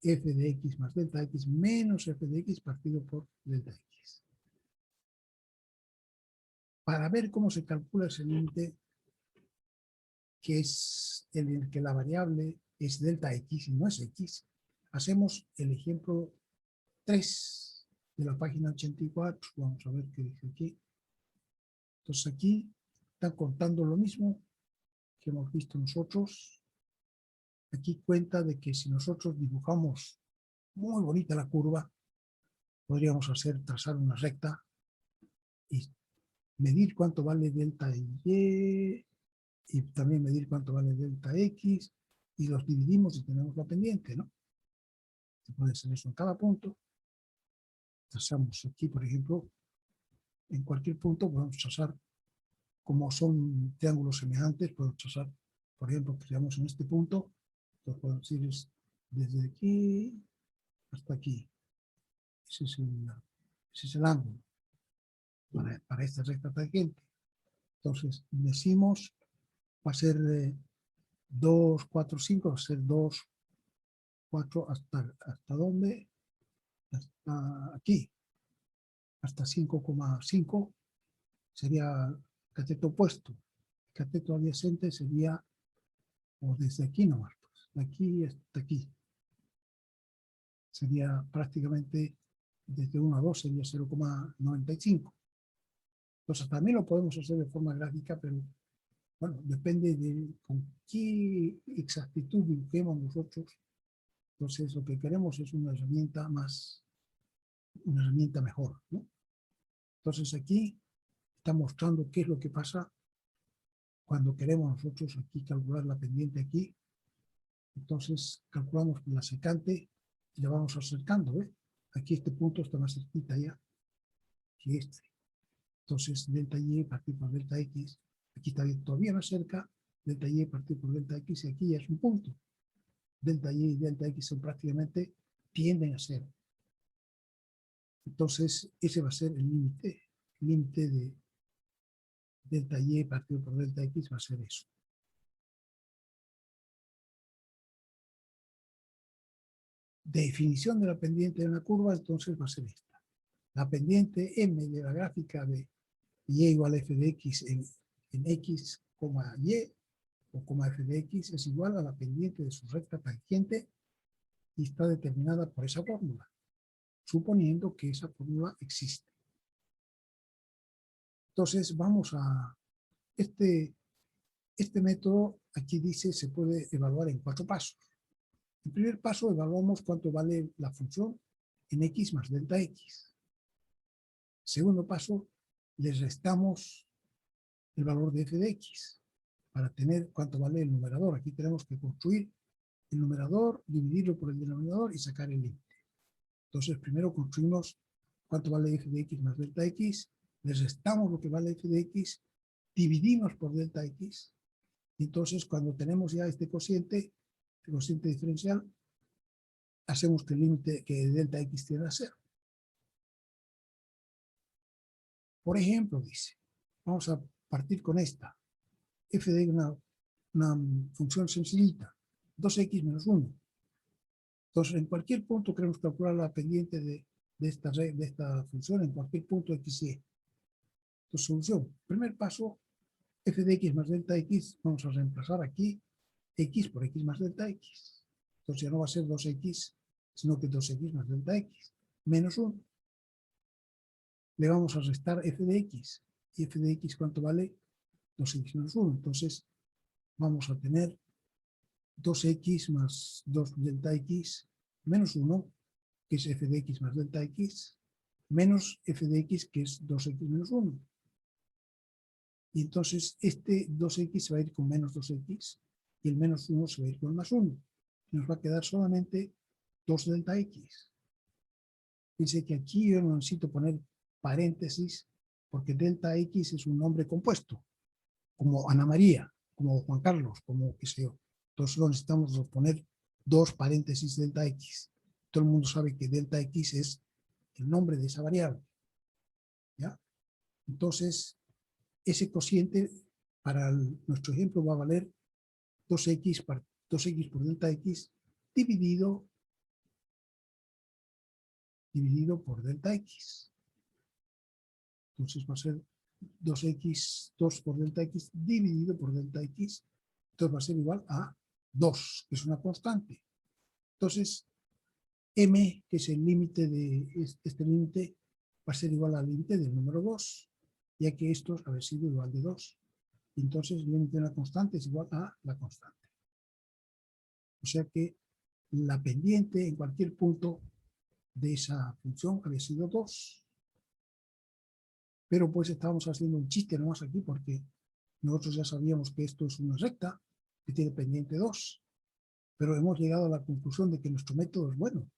f de X más delta X menos f de X partido por delta X. Para ver cómo se calcula ese límite, que es el que la variable es delta X y no es X, hacemos el ejemplo 3 de la página 84. Vamos a ver qué dice aquí. Entonces aquí está contando lo mismo que hemos visto nosotros. Aquí cuenta de que si nosotros dibujamos muy bonita la curva, podríamos trazar una recta y medir cuánto vale delta Y y también medir cuánto vale delta X y los dividimos y tenemos la pendiente, ¿no? Se puede hacer eso en cada punto. Trazamos aquí, por ejemplo, en cualquier punto podemos trazar, como son triángulos semejantes, podemos trazar, por ejemplo, creamos en este punto, entonces podemos ir desde aquí hasta aquí. Ese es el ángulo para esta recta tangente. Entonces, decimos, va a ser 2, 4, 5, va a ser 2, 4, ¿hasta dónde? Hasta aquí. Hasta 5,5 sería el cateto opuesto. El cateto adyacente sería, o desde aquí nomás, pues, de aquí hasta aquí. Sería prácticamente, desde 1 a 2 sería 0,95. Entonces también lo podemos hacer de forma gráfica, pero bueno, depende de con qué exactitud dibujemos nosotros. Entonces lo que queremos es una herramienta mejor, ¿no? Entonces aquí está mostrando qué es lo que pasa cuando queremos nosotros aquí calcular la pendiente aquí. Entonces calculamos la secante y la vamos acercando, ¿ves? Aquí este punto está más cerquita ya que este. Entonces delta Y partido por delta X, aquí está todavía más cerca, delta Y partido por delta X, y aquí ya es un punto. Delta Y y delta X son prácticamente, tienden a cero. Entonces ese va a ser el límite de delta Y partido por delta X va a ser eso. definición de la pendiente de una curva, entonces va a ser esta. La pendiente m de la gráfica de y igual a f de x en x, y o coma f de x es igual a la pendiente de su recta tangente y está determinada por esa fórmula, suponiendo que esa fórmula existe. Entonces vamos a este método, aquí dice se puede evaluar en 4 pasos. En primer paso evaluamos cuánto vale la función en x más delta x. Segundo paso, les restamos el valor de f de x para tener cuánto vale el numerador. Aquí tenemos que construir el numerador, dividirlo por el denominador y sacar el límite. Entonces primero construimos cuánto vale f de x más delta x, les restamos lo que vale f de x, dividimos por delta x, y entonces cuando tenemos ya este cociente, el cociente diferencial, hacemos que el límite que delta x tienda a 0. Por ejemplo, dice, vamos a partir con esta, f de una función sencillita, 2x menos 1. Entonces, en cualquier punto queremos calcular la pendiente de esta función, en cualquier punto x y. Entonces, solución. Primer paso, f de x más delta x, vamos a reemplazar aquí x por x más delta x. Entonces ya no va a ser 2x, sino que 2x más delta x, menos 1. Le vamos a restar f de x. ¿Y f de x cuánto vale? 2x menos 1. Entonces vamos a tener 2x más 2 delta x menos 1, que es f de x más delta x, menos f de x, que es 2x menos 1. Y entonces este 2x se va a ir con menos 2x y el menos 1 se va a ir con más 1. Nos va a quedar solamente 2 delta x. Dice que aquí yo no necesito poner paréntesis porque delta x es un nombre compuesto, como Ana María, como Juan Carlos, como qué sé yo. Entonces no necesitamos poner 2 paréntesis delta x. Todo el mundo sabe que delta x es el nombre de esa variable. ¿Ya? Entonces, ese cociente para nuestro ejemplo va a valer 2x por delta x dividido por delta x. Entonces va a ser 2x, 2 por delta x dividido por delta x. Entonces va a ser igual a 2, que es una constante. Entonces, m, que es el límite de este límite, va a ser igual al límite del número 2, ya que esto ha sido igual de 2. Entonces, el límite de una constante es igual a la constante. O sea que la pendiente en cualquier punto de esa función había sido 2. Pero pues estábamos haciendo un chiste nomás aquí porque nosotros ya sabíamos que esto es una recta que tiene pendiente 2. Pero hemos llegado a la conclusión de que nuestro método es bueno,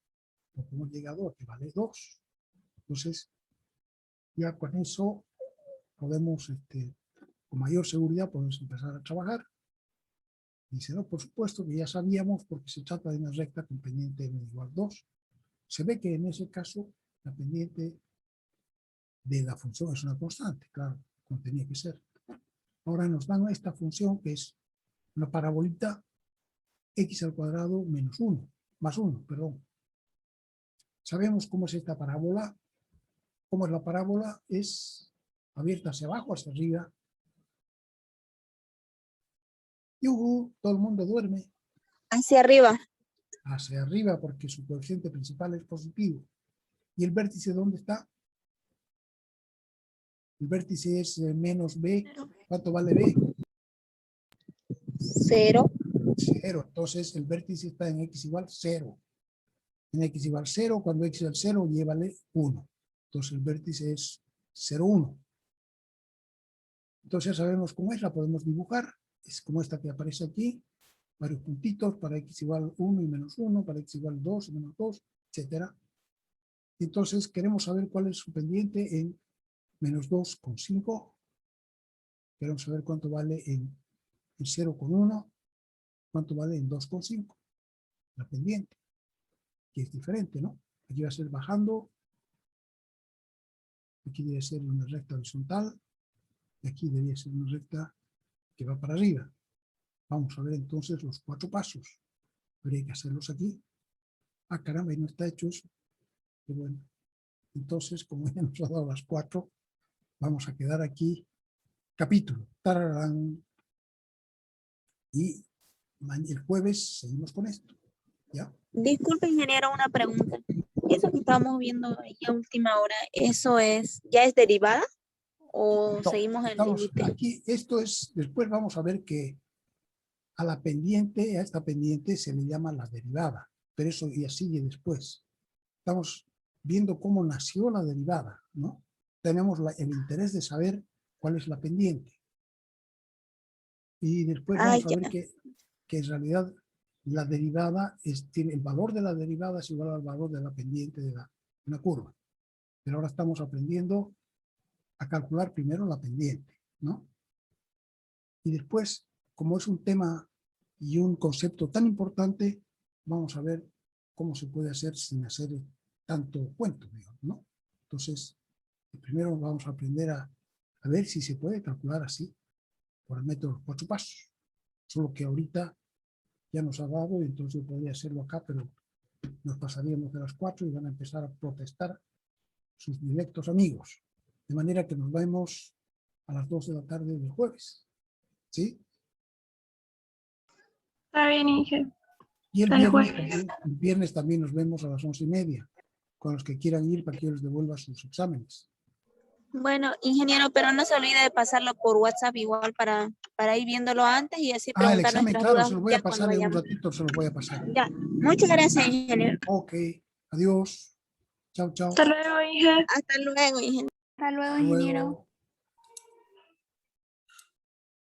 porque hemos llegado a que vale 2. Entonces, ya con eso podemos, con mayor seguridad, podemos empezar a trabajar. Dice, no, por supuesto que ya sabíamos porque se trata de una recta con pendiente m igual 2. Se ve que en ese caso la pendiente de la función es una constante, claro, como tenía que ser. Ahora nos dan esta función que es una parabolita x al cuadrado menos 1, más 1, perdón. Sabemos cómo es esta parábola. ¿Cómo es la parábola? Es abierta hacia abajo, hacia arriba. ¡Yujú! Todo el mundo duerme. Hacia arriba. Hacia arriba, porque su coeficiente principal es positivo. ¿Y el vértice dónde está? El vértice es menos b. ¿Cuánto vale b? 0. 0. Entonces el vértice está en x igual 0. En x igual 0, cuando x igual 0, y vale 1. Entonces el vértice es 0, 1. Entonces ya sabemos cómo es, la podemos dibujar. Es como esta que aparece aquí. Varios puntitos para x igual 1 y menos 1, para x igual 2 y menos 2, etc. Entonces queremos saber cuál es su pendiente en menos 2,5. Queremos saber cuánto vale en 0,1. Cuánto vale en 2,5. La pendiente. Que es diferente, ¿no? Aquí va a ser bajando. Aquí debe ser una recta horizontal. Y aquí debería ser una recta que va para arriba. Vamos a ver entonces los 4 pasos. Habría que hacerlos aquí. Ah, caramba, y no está hecho eso. Qué bueno. Entonces, como ya nos ha dado las 4, vamos a quedar aquí. Capítulo. Tararán. Y el jueves seguimos con esto. ¿Ya? Disculpe, ingeniero, una pregunta. Eso que estamos viendo ahí a última hora, ¿eso ya es derivada o No, seguimos el estamos límite? aquí, esto es, después vamos a ver que a la pendiente, a esta pendiente se le llama la derivada, pero eso ya sigue después. Estamos viendo cómo nació la derivada, ¿no? Tenemos el interés de saber cuál es la pendiente. Y después vamos a ver que en realidad la derivada tiene el valor de la derivada es igual al valor de la pendiente de una curva. Pero ahora estamos aprendiendo a calcular primero la pendiente, ¿no? Y después, como es un tema y un concepto tan importante, vamos a ver cómo se puede hacer sin hacer tanto cuento, digamos, ¿no? Entonces, primero vamos a aprender a ver si se puede calcular así, por el método 4 pasos. Solo que ahorita ya nos ha dado y entonces yo podría hacerlo acá, pero nos pasaríamos de las 4 y van a empezar a protestar sus directos amigos. De manera que nos vemos a las 2 de la tarde del jueves. ¿Sí? Está bien, Inge. Y el Hasta el viernes también nos vemos a las 11:30, con los que quieran ir para que yo les devuelva sus exámenes. Bueno, ingeniero, pero no se olvide de pasarlo por WhatsApp igual para ir viéndolo antes y así El preguntar examen, nuestras claro, dudas se lo voy ya a cuando pasar en un vayamos. ratito, se lo voy a pasar. Ya, muchas gracias, ingeniero. Ok, adiós. Chao, chao. Hasta luego, Inge. Hasta luego, ingeniero. Hasta luego, Hasta ingeniero. luego.